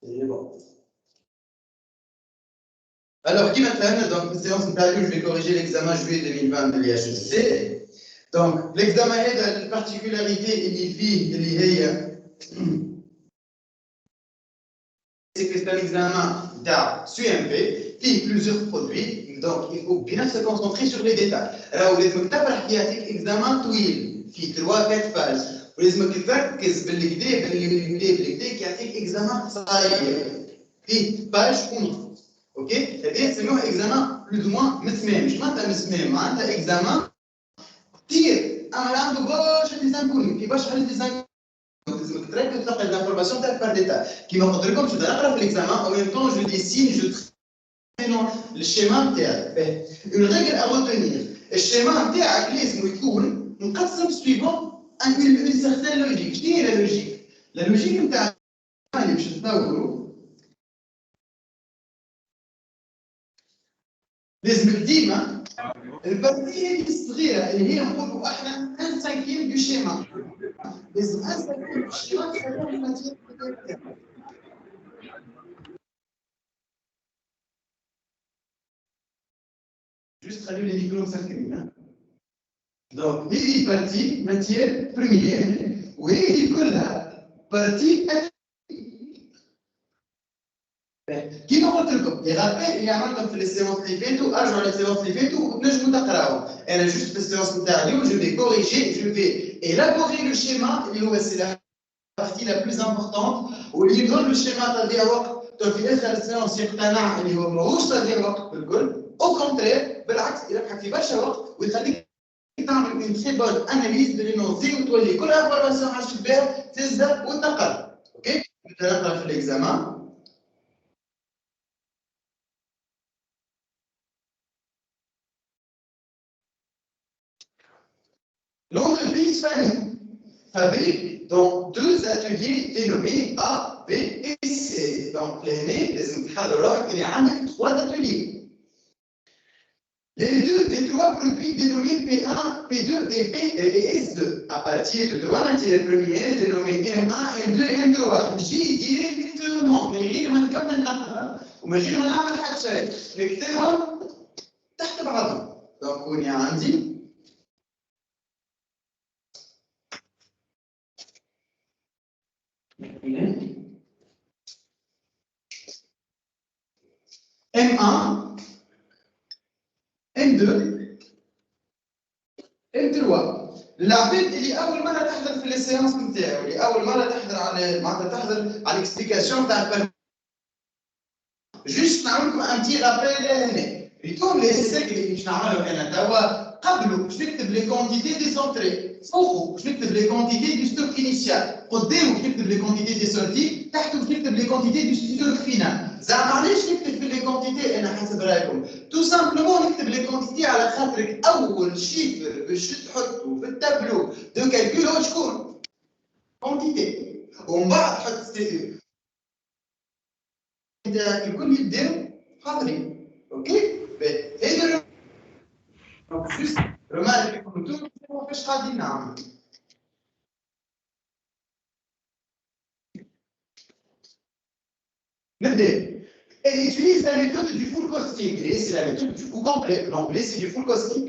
C'est bon. Alors, qui m'appelle? Donc, séance interview, je vais corriger l'examen juillet 2020 de l'IHEC. Donc, l'examen est de la particularité اللي هي c'est que c'est un examen d'ASUMP qui a plusieurs produits, donc il faut bien se concentrer sur les détails. Alors, vous لازمك تفرح في هذيك examen طويل في 3-4 pages. ولازمك تركز بالكدا بالكدا كيعطيك examen صغير في باج ونص. اوكي؟ هذا يسموه examen plus ou moins مسمام، مش معناتها مسمام، معناتها examen كثير، اما عنده برشا ديزانكوني، في برشا حاجات ديزانكوني. لازمك تركز تلقى الانفورماسيون تاعك بار ديتاي. كيما قلت لكم باش نقرا في الاكزامان او ميم طون جو ديسين جو الشيما نتاعك. اون ريغل ا روتونير، الشيما نتاعك لازم يكون مقسم سويفون ان سيغتان لوجيك. شنو هي لا لوجيك؟ لا لوجيك نتاع اللي باش تصوروا لازمك ديما البارتيه الصغيره اللي هي نقولوا احنا ان سانكيم دو شيما، لازم ان سانكيم دو شيما تخليها الماتير تاعك. Juste traduire les diplômes sacrés. Donc, il partie matière première, oui, il كلها partie. كيما قلت لكم لي رابيل اللي عملتهم في السيونس اللي فاتوا ارجعوا للسيونس اللي فاتوا وتنجموا تقراوهم. انا جوست في السيونس نتاع اليوم جو في كوريجي جو في élaborer le schéma اللي هو سي لا partie la plus importante واللي يظل الشيما تضيع وقت. في اخر السيونس يقتنع اللي هو ماهوش تضيع وقت بالكل، او كونترير بالعكس يربحك في برشا وقت ويخليك تعمل اون تري بون اناليز دو لينونسي وتولي كل انفورماسيون عشت بها تهزها وتنقل. اوكي؟ نقرا في الاكزامان. L'entreprise fabrique donc deux ateliers dénommés A, B et C. Donc, il y a trois ateliers. Les trois produits dénommés P1, P2 et P et S2 à partir de trois matières premières dénommées M1, M2 et M3. نجي ديريكتومون من غير ما نكمل نقرا ومن غير ما نعمل حتى شيء، نكتبهم تحت بعضهم. دونك هوني عندي M1, M2, M3. العباد اللي اول مره تحضر في السيونس نتاعو، اللي اول مره تحضر على معناتها تحضر على الاكسبليكاسيون تاع جوست نعمل لكم ان تي رابيل لهنا. ريتون لي سيك اللي باش نعملو انا توا قبله باش نكتب لي كونتيتي دي سونتري، فوقو باش نكتب لي كونتيتي دي ستوك انيسيال، قدامه باش نكتب لي كونتيتي دي سورتي، تحته باش نكتب لي كونتيتي دي ستوك فينال. زعما علاش نكتب في لي كونتيتي؟ انا حسب رايكم تو سامبلومون نكتب لي كونتيتي على خاطرك اول شيفر باش تحطه في التابلو دو كالكول هو شكون؟ كونتيتي، ومن بعد تحط الكل يبداو حاضرين. اوكي؟ هذا جوست رمال كنتو كيفاش قاعدين نعملوا. نبدا. Elle utilise la méthode du full costing. Et c'est la méthode du coût complet. L'anglais, c'est du full costing.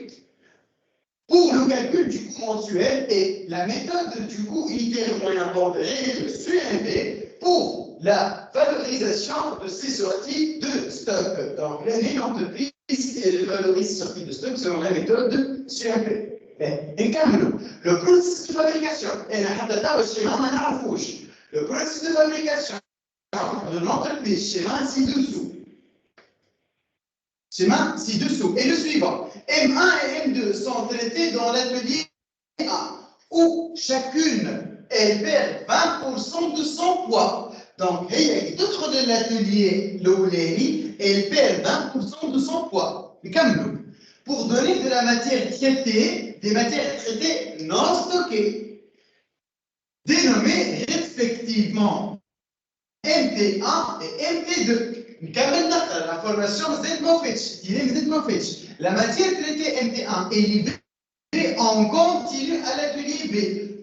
Pour le calcul du coût mensuel et la méthode du coût unitaire moyen-pondéré, le CMP, pour la valorisation de ces sorties de stock. Donc, l'entreprise valorise ces sorties de stock selon la méthode CMP. نكملوا. Le processus de fabrication. أنا حتى توا الشيما ما نعرفوش. Le processus de fabrication de l'entreprise, schéma ci-dessous. Schéma ci-dessous. Et le suivant. M1 et M2 sont traités dans l'atelier A, où chacune, elle perd 20% de son poids. Donc, il d'autres de l'atelier Lowleni, elle perd 20% de son poids. Pour donner de la matière traitée, des matières traitées non stockées, dénommées respectivement MT1 et MT2. L'information la matière traitée MT1 est livrée en continu à l'atelier B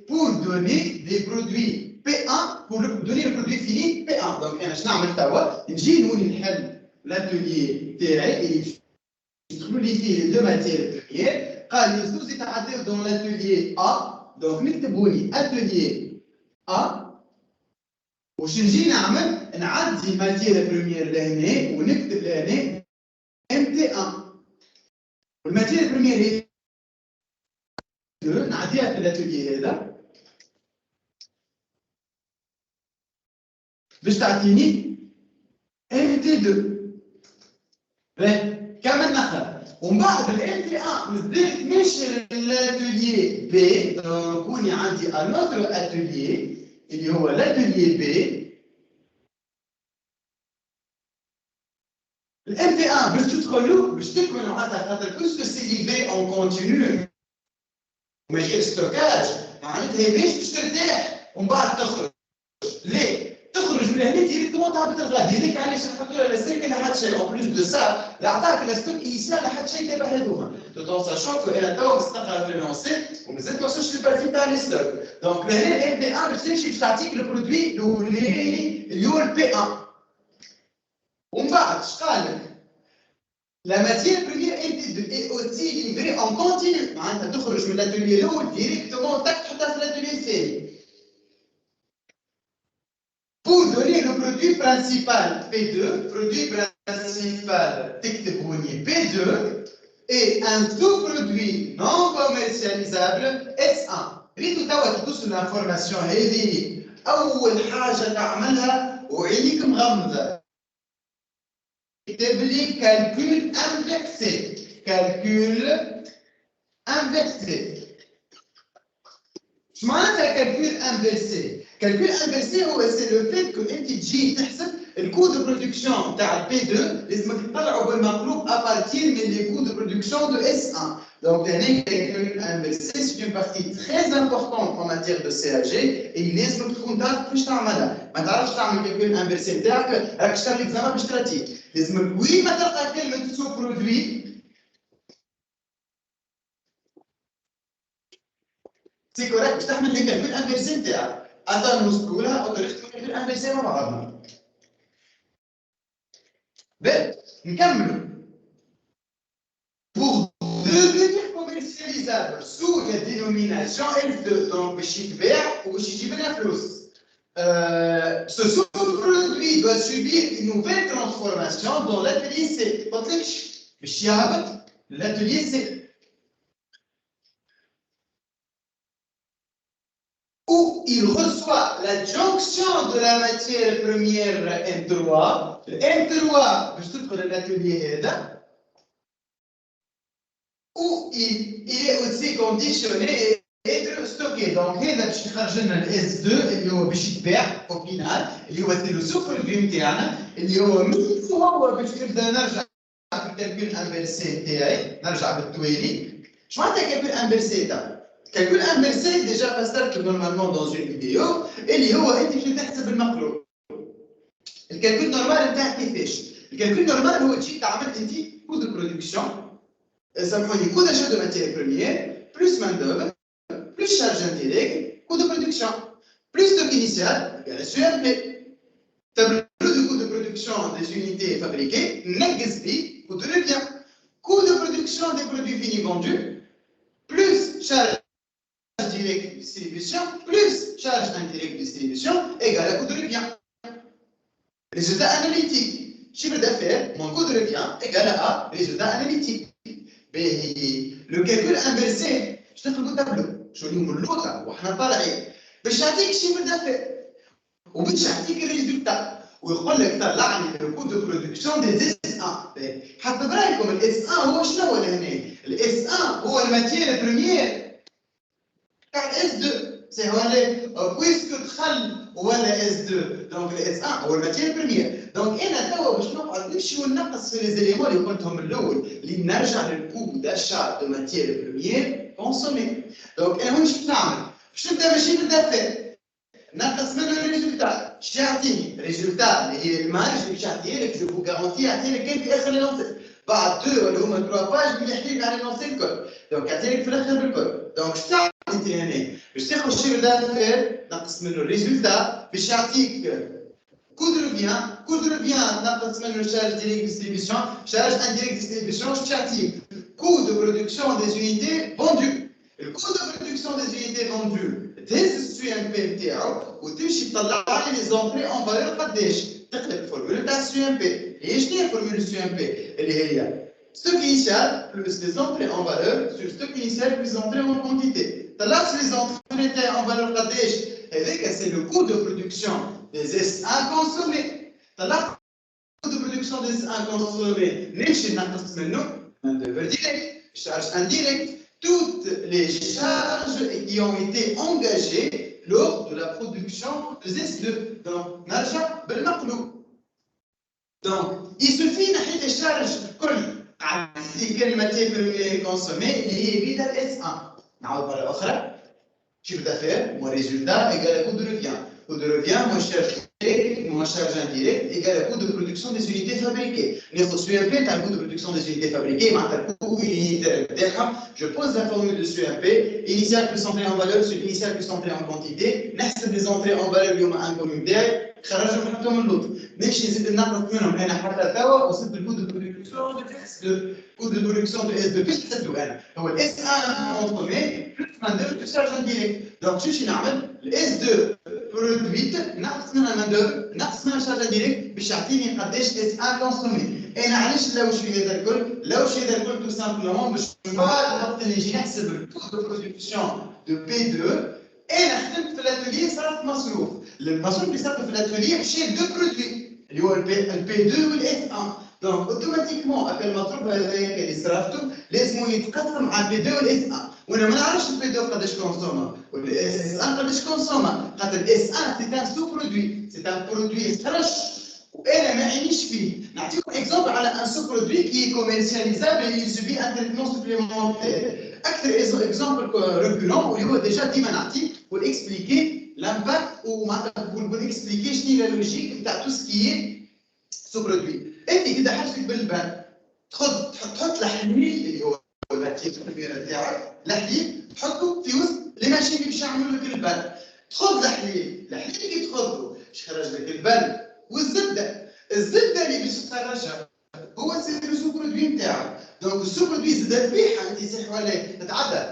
pour donner des produits P1 pour donner le produit fini P1. Donc, je vais l'atelier TRA et fluidifier les deux matières premières. Nous sommes dans l'atelier A. Donc, nous avons atelier A. وشنجي نعمل نعدي الماتير بريمير لهنا ونكتب لهنا MT1 والماتير بريمير هي نعديها في الاتولي هذا باش تعطيني MT2 كمل نخر ومن بعد ال MT1 مازال مش الاتولي بي كوني عندي ان اوتر اتولي اللي هو l'atelier B. Le MT1 باش تدخلوا معناتها خاطر بوسكو سي ليفي اون كونتينيو ماشي ستوكاج معناتها باش ترتاح ومن بعد تخرج. ليه؟ تخرج من هنا ديريكتومون تهبط الغد. هذيك علاش نحطوا لها لاستيك لا حد شيء اون بليس دو سا لا عطاك لاستيك انيسيال لا حد شيء تبع هذوما. تو ساشون كو انا تو مستقر في لونسي ومازلت ما وصلتش للبارتي تاع الستوك. دونك لهنا الام بي 1 باش تمشي باش تعطيك البرودوي الاولاني اللي هو البي 1. ومن بعد اش قال لك؟ لا ماتيير بريمير اي اوسي ليفري اون كونتينيو معناتها تخرج من الاتولي الاول ديريكتومون تك تحطها في الاتولي الثاني. Pour donner le produit principal P2, produit principal P2 et un sous-produit non commercialisable S1. ريتو توا توصل l'information هذه أول حاجة تعملها وعينيك مغمضة. اكتب لي calcul inversé. Calcul inversé. شو معناتها calcul inversé؟ Calcul inversé c'est le fait que انت تجي تحسب الكود دو برودكسيون تاع البي 2 لازمك تطلعوا بالمقلوب ابارتير من لي كود دو برودكسيون دو اس 1. دونك هنا calcul inversé c'est une partie très importante en matière de CAG et لازمك تكون تعرف كيفاش تعملها. ما تعرفش تعمل calcul inversé نتاعك راك تشتغل ليكزامان باش تراتيه. لازمك وين ما تلقى كلمه سو برودوي سي كوريكت باش تحمل لي calcul inversé نتاعك. هذا نوصلوا لها وطريقه الكالكول انفيرسي مع بعضنا. باهي نكملوا. Pour devenir commercialisable sous la dénomination F2 donc باش يتباع وباش يجيب لنا فلوس. Ce sous-produit doit subir une nouvelle transformation dans l'atelier C. قلت لكش باش يهبط l'atelier C. Où il reçoit la jonction de la matière première M3, le M3 باش تدخل الاتelier هذا où il est aussi conditionné et être stocké. Donc هذا باش يخرج لنا ال S2 اللي هو باش يتباع au final اللي هو سي لو سوبرودوي نتاعنا اللي هو مثل هو باش نبدا نرجع في الكالكول انفيرسي نتاعي نرجع بالتوالي. شو معناتها كالكول انفيرسي تاع؟ Calcul inversé, déjà passé normalement dans une vidéo, اللي هو انت باش تحسب المقلوب. الكالكول نورمال نتاعك كيفاش؟ الكالكول نورمال هو تجي تعمل انت كود دو برودكسيون سامحوني كود اجا دو ماتيير بروميير بلوس مان دوفر بلوس شارج انديريكت كود دو برودكسيون بلوس ستوك انيسيال يا سو ام بي. تابلو دو كود دو برودكسيون دي يونيتي فابريكي نقص بيه كود دو ريفيان كود دو برودكسيون دي برودوي فيني فوندو بلوس شارج direct distribution plus charge indirect distribution égale à coût de revient. Résultat analytique. Chiffre d'affaires, mon coût de revient égale à résultat analytique. Le calcul inversé, je te fais le tableau. Je te dis l'autre, وحنا طالعين. باش يعطيك chiffre d'affaires وباش يعطيك الريزلtat. ويقول لك طلع لي le coût de production des S1. حتى برايكم ال S1 هو شنو هو هنا؟ ال S1 هو الماتيير بريمير تاع S2 سي هو بويسكو دخل هو S2 دونك S1 هو الماتيير بريمير. دونك انا توا باش نقعد نمشي وننقص في لي زيليمون اللي قلتهم الاول اللي نرجع للكو داشا دو ماتيير بريمير كونسومي. دونك انا واش نعمل؟ باش نبدا ماشي بالدافع نقص منه الريزولتا. اش يعطيني؟ الريزولتا اللي هي المارج اللي باش يعطيها لك جو فو غارونتي يعطي لك كان في اخر لونسي بعد 2 ولا هما 3 باج اللي يحكي لك على لونسي الكل. دونك يعطي لك في الاخر بالكل. دونك كواليتي هنا باش تاخذ الشير دافير نقص منه الريزولتا باش يعطيك coût de revient نقص منه charge direct distribution charge indirect distribution باش يعطيك coût de production des unités vendues. Le coût de production des unités vendues تهز السي ام بي نتاعو وتمشي تطلع لي لي زونتري اون فالور قداش تقلب الفورمولا تاع السي ام بي. هي شنو هي فورمولا السي ام بي اللي هي stock initial plus les entrées en valeur sur stock initial plus les entrées en quantité. طلعت les entrées en valeur قداش هذاك c'est le coût de production des S1 consommés. طلعت le coût de production des S1 consommés نمشي نقص منه main d'œuvre direct charge indirect toutes les charges qui ont été engagées lors de la production de S2. Donc نرجع بالمقلوب. Donc il suffit نحيد الشارج كل عندي كلمة تيبر كونسومي اللي هي بيدا الاس 1. نعاود مرة أخرى chiffre d'affaires moins résultat égale à coût de revient. Coût de revient moins charge directe moins charge indirecte égale à coût de production des unités fabriquées. ناخذ SUMP تاع coût de production des unités fabriquées معناتها coût unitaire نتاعهم. Je pose la formule de SUMP initial plus entrée en valeur sur initial plus entrée en quantité. نحسب les entrées en valeur اليوم انكم نتاعي خرجهم نحطهم اللوط. نمشي نزيد نقص منهم انا حتى توا وصلت الكود دو برودكسيون دو اس2. كود دو برودكسيون دو اس2 كيفاش نحسبوا انا؟ هو الاس 1 كونسومي بلس مان دوفر بلس شارج انديريكت. دونك شو نعمل؟ الاس 2 برودويت نقص منها مان دوفر نقص منها شارج انديريكت باش يعطيني قداش اس 1 كونسومي. انا علاش لو شوي هذا الكل؟ لو شوي هذا الكل تو سامبلومون باش وقت اللي نجي نحسب الكود دو برودكسيون دو بي 2 انا خدمت في الاتوليه صرفت مصروف. المصروف اللي صرفته في الاتوليه مشى دو برودوي اللي هو البي 2 والاس 1. دونك اوتوماتيكمون اكل المصروف هذاك اللي صرفته لازم يتقسم مع البي 2 والاس 1. وانا ما نعرفش البي 2 قداش كونسوما والاس 1 قداش كونسوما خاطر الاس 1 سي ان سو برودوي سي ان برودوي خرج وانا ما عينيش فيه. نعطيكم اكزومبل على ان سو برودوي كي كوميرسياليزابل يسوبي ان تريتمون سوبليمونتير. اكثر اكزومبل ريكولون واللي هو ديجا ديما نعطيه pour expliquer l'impact ou pour expliquer شنو هي اللوجيك نتاع تو سكي سو برودوي. انت كده حاجتك بالبان تحط الحليب اللي هو الماتير الكبيره نتاعك الحليب تحطه في وسط لي ماشين اللي باش يعملوا لك البان. تخذ الحليب كي تخذه باش يخرج لك البان والزبده اللي باش تخرجها هو سي لو سو برودوي نتاعك. دونك السو برودوي زاد تبيعها انت صح ولا تتعدى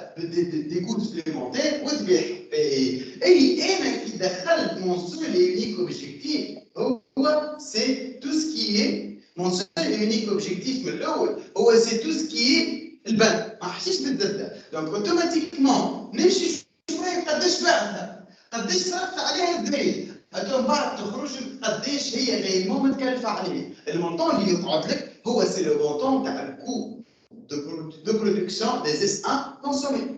دي كود سبليمونتير وتبيعها. اي انا كي دخلت مون سول اونيك اوبجيكتيف هو سي تو سكي مون سول اونيك اوبجيكتيف من الاول هو سي تو سكي البان ما حشيش بالزبده. دونك اوتوماتيكمون نمشي شويه قداش بعتها قداش صرفت عليها الدري هذول بعد تخرج قداش هي غير متكلفه عليه. المونطون اللي يقعد لك هو سي لو مونطون تاع الكو دو برودكسيون دي اس 1 كونسومي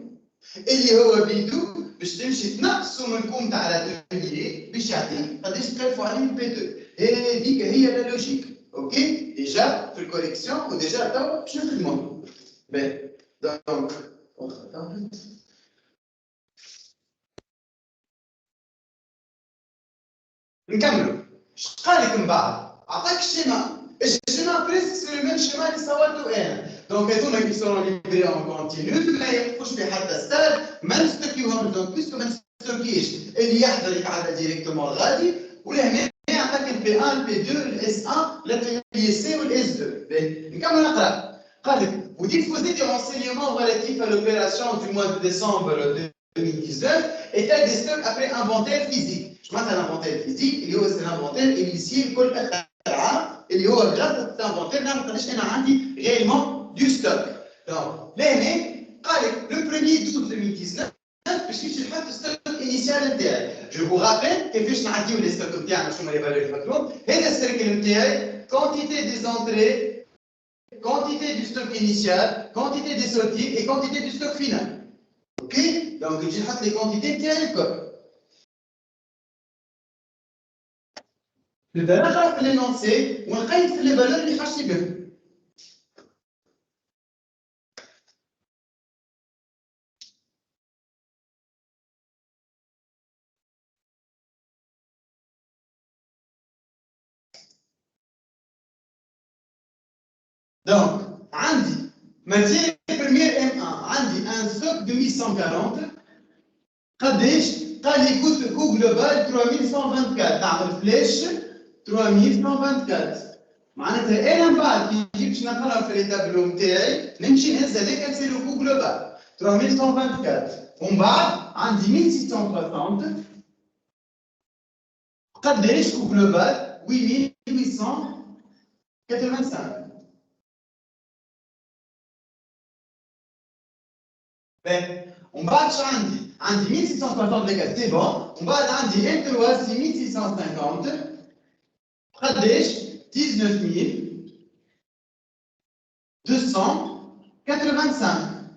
اللي هو بيدو باش تمشي تنقصوا من الكوم تاع الاتوليي باش يعطيك قداش تكلفوا عليه البي 2. هذيك هي لا لوجيك. اوكي ديجا في الكوليكسيون وديجا توا باش نخدموا باهي. دونك نكملوا. اش قال لك من بعد؟ عطاك الشيما الشيما بريسك سو لو ميم شيما اللي صورته انا. دونك هذوما كي سون ليبري اون كونتينيو ما يوقفوش في حتى ستاد ما نستوكيوهم. دونك بيسكو ما نستوكيش اللي يحضر يتعدى ديريكتومون غادي ولهنا يعطيك البي 1 البي 2 الاس 1 الاتولي سي والاس 2. نكمل نقرا. قال لك vous disposez des renseignements relatifs à l'opération du mois de décembre 2019 état des stocks après inventaire physique. Je معناتها الانفونتير فيزيك اللي هو سي الانفونتير اللي يصير كل اخر عام اللي هو غرض الانفونتير نعرف قداش انا عندي ريالمون دو ستوك. دونك لهنا قال لك لو بروميير 12 2019 باش نمشي نحط ستوك انيسيال نتاعي. جو فو رابيل كيفاش نعديو لي ستوك نتاعنا شنو لي فالور نحطهم. هذا السيركل نتاعي كونتيتي دي زونتري quantité du stock initial, quantité des sorties et quantité du stock final. Ok? Donc, je vais les quantités qui sont نبدا نقرا في لينونسي ونقيد في لي فالور اللي خرجتي بهم. دونك عندي ماتير بريمير ام 1 عندي ان ستوك دو 840 قداش؟ قال لي كو جلوبال 3124 تعمل فلاش 3124 معناتها انا من بعد كي نجي باش نقرا في التابلو نتاعي نمشي نهز هذاك سي لو كو جلوبال 3124 ومن بعد عندي 1660 قداش كو جلوبال 8885 ومن بعد شو عندي؟ عندي 1660 لك سي بون ومن بعد عندي ال 3 سي 1650 قداش؟ 19285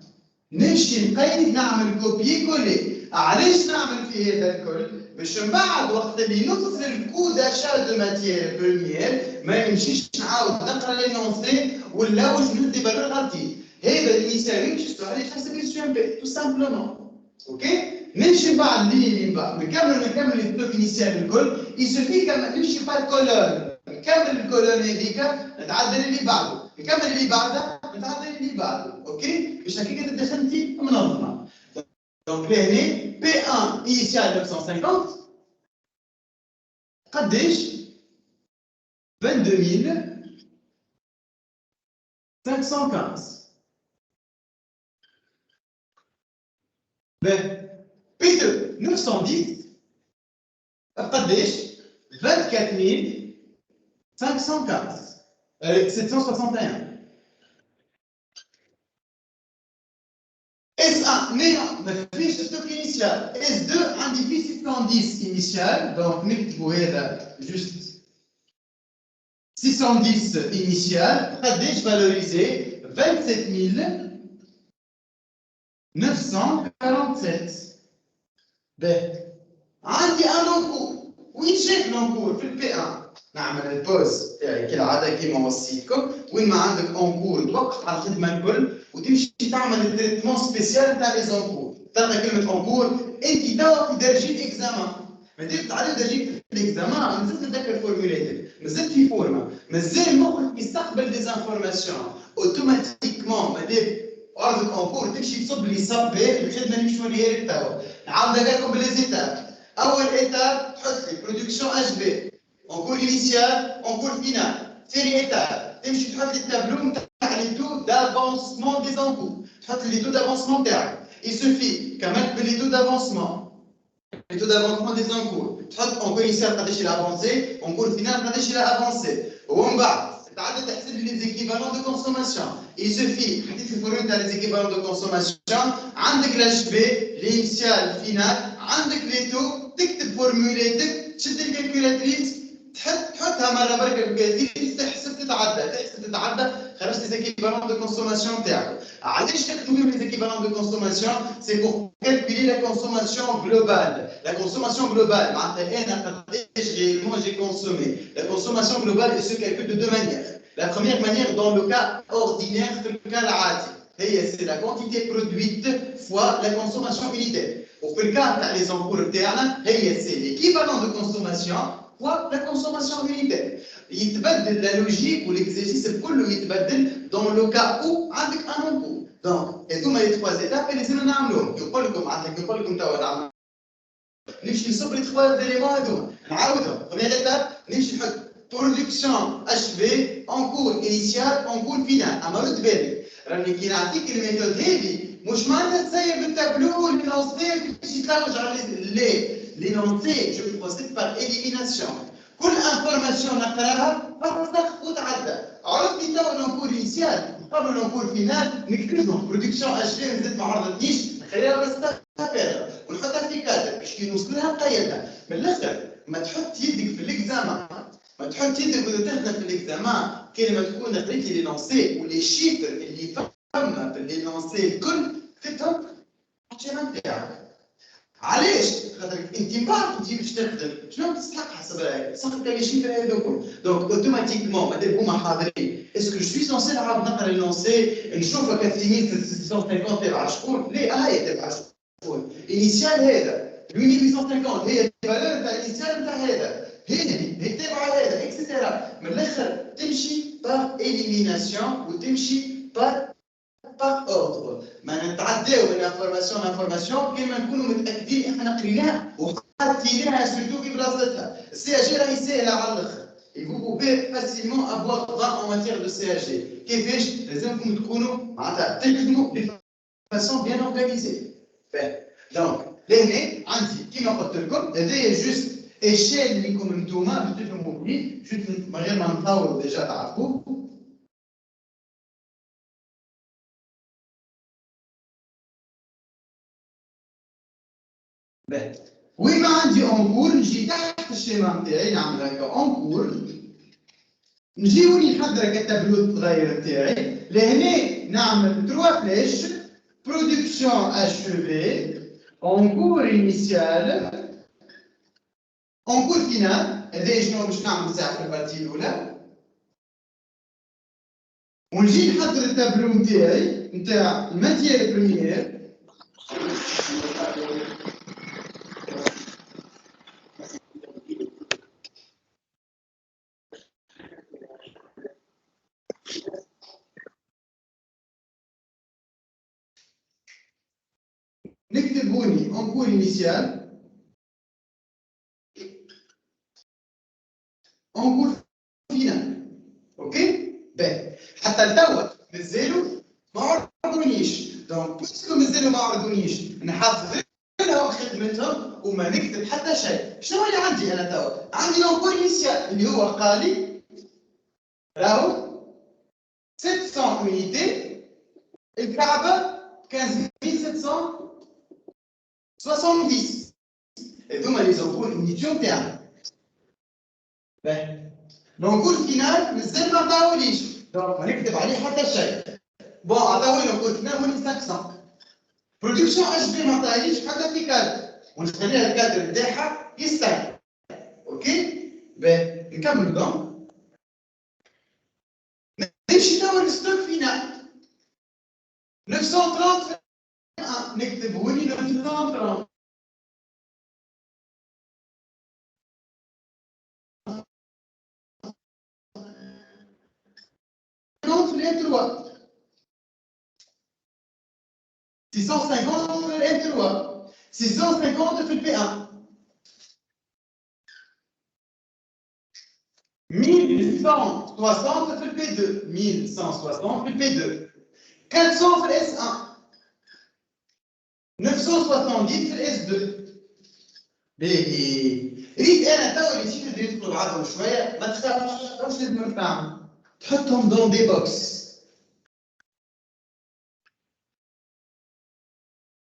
نمشي نقيد نعمل كوبي كولي علاش نعمل في هذا الكل؟ باش من بعد وقت اللي نوصل الكو داشا دو ماتيير بروميير ما نمشيش نعاود نقرا لينونسي ولا واش ندي بالور غلطين هذا المثال يمشي عليه حسب السي بي تو سامبلومون اوكي نمشي من بعد اللي من بعد نكمل البلوك انيسيال الكل يسوفي كما نمشي بار كولون نكمل الكولون هذيك نتعدل اللي بعده نكمل اللي بعده نتعدل اللي بعده اوكي باش هكاك تدخلتي منظمه دونك لهنا بي 1 انيسيال 950 قداش 22515 P2 910 قداش 24515 761 S1 ما فيش ستوك انيسيال S2 عندي فيه 610 انيسيال دونك نكتبوا هذا جوست 610 انيسيال قداش فالوريزي 27947 عندي ان انكور وين شايف الانكور في البي 1 نعمل البوز تاعي كالعاده كيما وصيتكم وين ما عندك انكور توقف على الخدمه الكل وتمشي تعمل التريتمون سبيسيال تاع لي زانكور تلقى كلمه انكور انت توا في درجه اكزامان مادام تعرف درجه الاكزامان مازلت نذكر فورمولاتك مازلت في فورما مازال مخك يستقبل دي زانفورماسيون اوتوماتيكمون مادام عرضك انكور تمشي تصب لي صبي الخدمه اللي مش نوريها لك توا نعاودها لكم باليزيتاب اول ايتاب تحط لي برودكسيون اش بي انكور انيسيال انكور فينال ثاني ايتاب تمشي تحط لي التابلو نتاع لي تو دافونسمون دي زانكور تحط لي تو دافونسمون تاعك يسوفي كملت بلي تو دافونسمون les taux d'avancement des encours. تحط انكور انيسيال قداش il a avancé انكور فينال قداش il a avancé ومن بعد تعدد تحسب لي زيكيفالون دو كونسوماسيون يسوفي حطيت في الفورمول تاع لي زيكيفالون دو كونسوماسيون عندك لاش بي الانيسيال فينال عندك لي تو تكتب فورموليتك تشد الكالكولاتريس تحطها مره برك الكالكولاتريس تحسب تتعدى خرجت لي زيكيفالون دو كونسوماسيون تاعك علاش تكتبوا لي زيكيفالون دو كونسوماسيون سي بور calculer la consommation globale. La consommation globale, réellement j'ai consommé. La consommation globale se calcule de deux manières. La première manière, dans le cas ordinaire, dans le cas l'adi, c'est la quantité produite fois la consommation unitaire. Pour le cas des encours internes, c'est l'équivalent de consommation fois la consommation unitaire. يتبدل la logique ou l'exercice كله يتبدل dans le cas où عندك un encours. Donc, هذوما les trois étapes اللي لازم نعملوهم. يقول لكم توا نعمل نمشي نصب لي trois éléments هذوما نعاودهم. Première étape نمشي نحط production achevé en cours initial en cours final. أما رد بالك راني كي نعطيك الميثود هذه مش معناتها تسير بالتابلو لينونسي تمشي تلوج على لينونسي جو بروسيد بار إليميناسيون. كل انفورماسيون نقراها فقط وتعدى. عرفتي توا الانكور انيسيال قبل الانكور فينال نكتبهم برودكسيون اش في نزيد ما عرضتنيش نخليها بس تافير ونحطها في كادر باش كي نوصل لها نقيدها. من الاخر ما تحط يدك في الاكزامان ما تحط يدك وانت تخدم في الاكزامان كي لما تكون قريتي لي لونسي ولي شيفر اللي فما في لي لونسي الكل كتبهم في الجيران تاعك. علاش؟ خاطرك انت من بعد تجي باش تخدم شنو تستحق حسب رايك؟ صح لي شيفر هذوك دونك اوتوماتيكمون مادام هما حاضرين اسكو جو سوي سونسي نعاود نقرا لونسي نشوفك في 1650 تبع شكون؟ لا هاي تبع شكون؟ انيسيال هذا 1850 هي الفالور تاع الانيسيال تاع هذا هي تبع هذا اكسيتيرا من الاخر تمشي بار اليميناسيون وتمشي بار باغ اوردر ما نتعداو من انفورماسيون لانفورماسيون كيما نكونوا متاكدين احنا قريناها وحاطينها سورتو في بلاصتها. السي اي جي راهي ساهله على الاخر. Et vous pouvez facilement avoir 20 en matière de CAG. كيفاش؟ لازمكم تكونوا معناتها تخدموا de façon bien organisée. Donc لهنا عندي كيما قلت لكم هذايا جوست ايشيل اللي لكم انتوما باش تفهموا بيه جوست من غير ما نطولوا ديجا تعرفوا. وين ما عندي اونكور نجي تحت الشيما نتاعي نعمل هكا اونكور نجيوني نحضر هكا التابلو التغير نتاعي لهنا نعمل 3 فلاش برودكسيون اشوفي اونكور انيسيال اونكور فينال. هذا شنو باش نعمل ساعه في البارتي الاولى ونجي نحضر التابلو نتاعي نتاع الماتيير بريمير. نكتبوني اونكور انيسيال اونكور فينال. اوكي باهي حتى لتوا مازالوا ما عرضونيش. دونك بويسكو مازالوا ما عرضونيش نحضر لهم خدمتهم وما نكتب حتى شيء. شنو اللي عندي انا توا؟ عندي اونكور انيسيال اللي هو قال لي راهو 700 اونيتي الكعبه 15770. هذوما لي زونكور انيتيون تاعنا. باهي لونكور فينال مازال ما عطاوليش دونك ما نكتب عليه حتى شيء. بون عطاولي لونكور فينال هو 500. برودكسيون اش بي ما عطاهاليش حتى في كادر ونخليها الكادر نتاعها يستاهل. اوكي باهي نكمل دونك نمشي توا للستوك فينال 930 نكتبوني 930 في الام 3 650 في الام 3 650 في البي 1 1160 في البي 2 1160 في البي 2 400 في الاس 1 970 في الاس 2. باهي ريت انا توا اللي نسيت ندخلوا بعضهم شويه ما تخافش واش لازم تعمل تحطهم دون دي بوكس.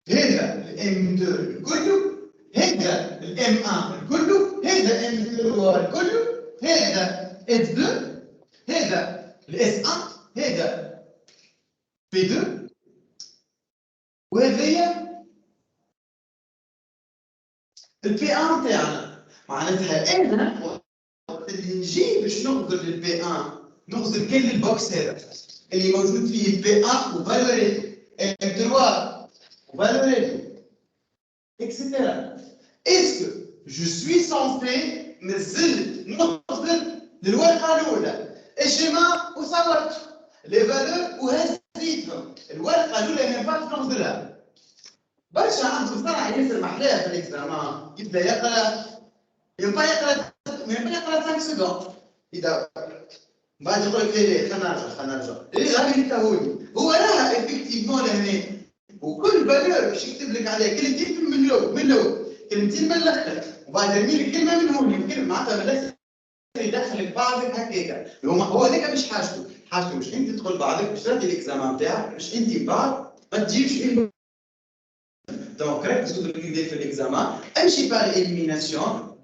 هذا الام 2 كله هذا الام 1 كله هذا ام 2 كله هذا اس 2 هذا الاس 1 هذا بي 2 وهذايا البي 1 تاعنا. معناتها انا وقت اللي نجي باش نغزر للبي 1 نغزر كل البوكس هذا اللي موجود فيه البي 1 وفالوريتو ام 3 وفالوريتو اكسترا. اسكو جو سوي سونسي نزل نغزر للورقه الاولى الشيما وصورت لي فالور وهزيتهم الورقه الاولى ما ينفعش نغزرها. برشا عنده صنعة ياسر محلاها في الاكزامان يبدا يقرا ينفع يقرا 5 سكوند اذا بعد يقول لك ليه خلينا نرجع ليه غادي يتهوني هو راها افكتيفمون لهنا وكل فالور باش يكتب لك عليها كلمتين من الاول كلمتين من الاخر وبعد يرمي لك كلمه من هون كلمه معناتها من الاخر يدخلك بعضك هكاك. هو هذاك مش حاجته مش انت تدخل بعضك باش تردي الاكزامان تاعك مش انت بعد ما تجيبش. Donc, ركزوا باللي في الاكزامان امشي بار اليميناسيون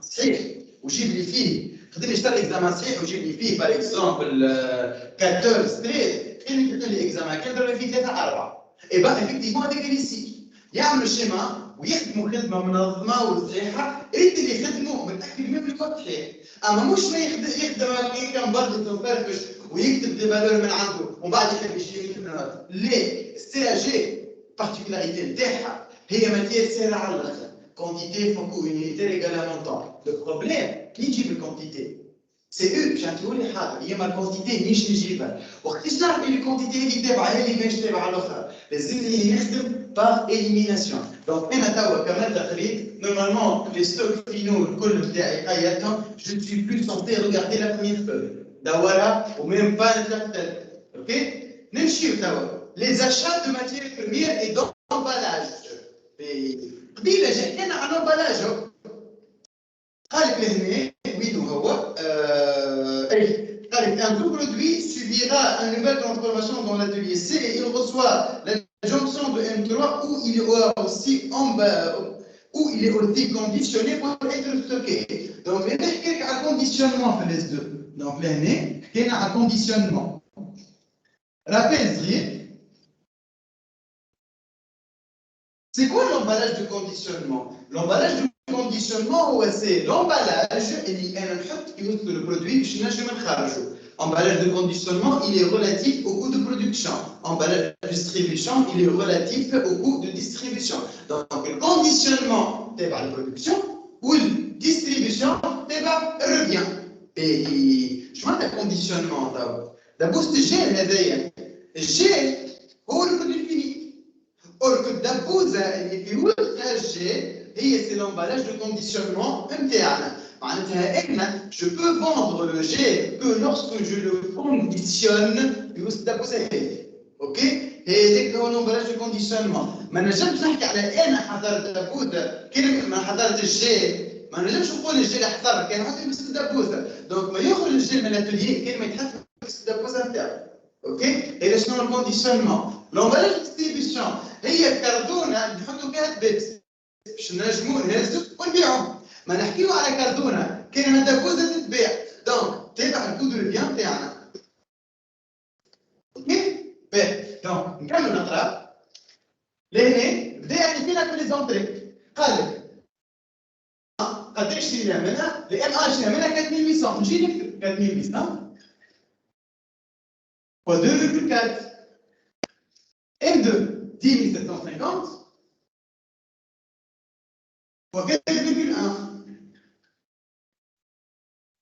صحيح وجيب لي فيه خدم لي اشتغل اكزامان صحيح وجيب لي فيه بار اكزومبل 14 ستريت خليني نكتب لي اكزامان كان ضرب فيه 3 4 اي با افكتيفمون هذاك اللي يصير يعملوا الشيما ويخدموا خدمه منظمه وصحيحه ريت اللي يخدموا متاكد من الوقت صحيح. اما مش ما يخدم كان برضه تنفرفش ويكتب دي فالور من عنده ومن بعد يخلي يجي ليه السي اي جي بارتيكولاريتي نتاعها هي ماتير سهله على الاخر quantité fois unité égale à montant. Le problème, qui dit la quantité? C'est eux qui ont trouvé les حاضر هي ما الكونتيتي مش نجيبها وقتاش نعرف اللي الكونتيتي اللي تابعه هي اللي باش تابعه الاخرى لازمني نخدم باغ اليميناسيون دونك انا توا كمال تقريب نورمالمون لي ستوك فينو الكل نتاعي قيدتهم جو سوي بلو سونتي ريغاردي لا بروميير فوي دورها وميم با نتلقى اوكي نمشيو توا لي زاشات دو ماتيير بروميير اي دومبالاج قبيله حكينا عن امبالاج قال لك لهنا وين هو قال لك un tout produit subira une nouvelle transformation dans l'atelier C et il reçoit la jonction de M3 où il est aussi conditionné pour être stocké. Donc là نحكي على conditionnement في les deux. Donc لهنا حكينا على conditionnement. Rappel صغير. C'est quoi l'emballage de conditionnement? L'emballage de conditionnement, c'est l'emballage et le produit emballage de conditionnement, il est relatif au coût de production. Emballage de distribution, il est relatif au coût de distribution. Donc, le conditionnement, c'est par la production, ou la distribution, c'est par le revient. Et je vois le conditionnement. D'abord, c'est le gel. Le gel, c'est le produit fini. Or que d'abord, c'est l'emballage de conditionnement interne. Je peux vendre le gel que lorsque je le conditionne, ok? Et c'est l'emballage de conditionnement. ما نجمش نحكي على انا حضرت دبوزه كلمه ما حضرت الجيل ما نجمش نقول الجيل حضر كان حاطط في الدبوزه دونك ما يخرج الجيل من الاتوليه كلمه يتحط في الدبوزه نتاعو اوكي اذا شنو الكونديسيونمون لومبالاج ديستريبيسيون هي كرتونه نحطوا فيها البيبس باش نجموا نهزوا ونبيعهم ما نحكيو على كرتونه كلمه دبوزه تتباع دونك تابع الكود ريفيان تاعنا اوكي دونك نكمل نقرا لهنا بدا يعني فينا في لي زونتري قال لك قداش شرينا منها الام ار شرينا منها 4800 نجي نكتب 4800 و 2,4 M2 10750 و 4,1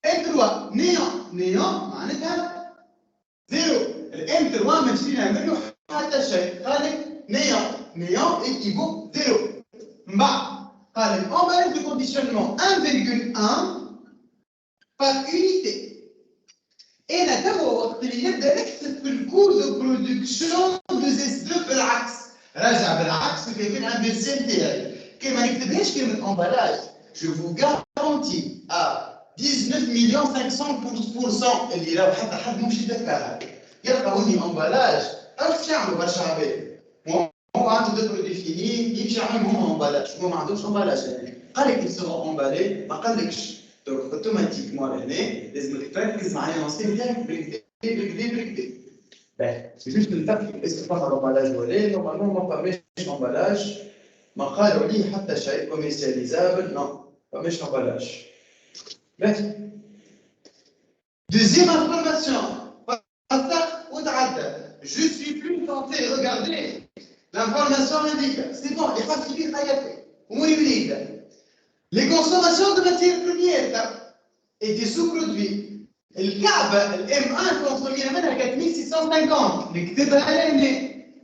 M3 نيون معناتها زيرو الام 3 ما شرينا منه حتى شيء قال لك néant équivaut 0. Par l'emballage de conditionnement 1,1 par unité. Et là, d'abord, il y a le coût de production de S2 بالعكس. راجع بالعكس في un deuxième تاعي. كما نكتبهاش كلمة emballage. Je vous garantis à 19,500% اللي راهو حتى مش يتذكرها. يلقاوني emballage. عرفت يعملوا برشا عباد. هو عنده دو برودوي فيني يمشي يعملهم هما امبالاج هو ما عندوش امبالاج يعني قال لك يسرو امبالي ما قالكش دونك اوتوماتيكمون هنا لازمك تركز معايا النصيب تاعك بالكدا باهي باش نتفق اسم فما امبالاج ولا نورمالمون ما فماش امبالاج ما قالوا لي حتى شيء كوميرسياليزابل نو فماش امبالاج باهي دوزيام انفورماسيون فسق وتعدى je suis plus tenté de regarder l'information indique, c'est bon, les facilités les consommations de matières premières et des sous-produits. Le CAB, le M1 consommé منها 4650 نكتبها لنا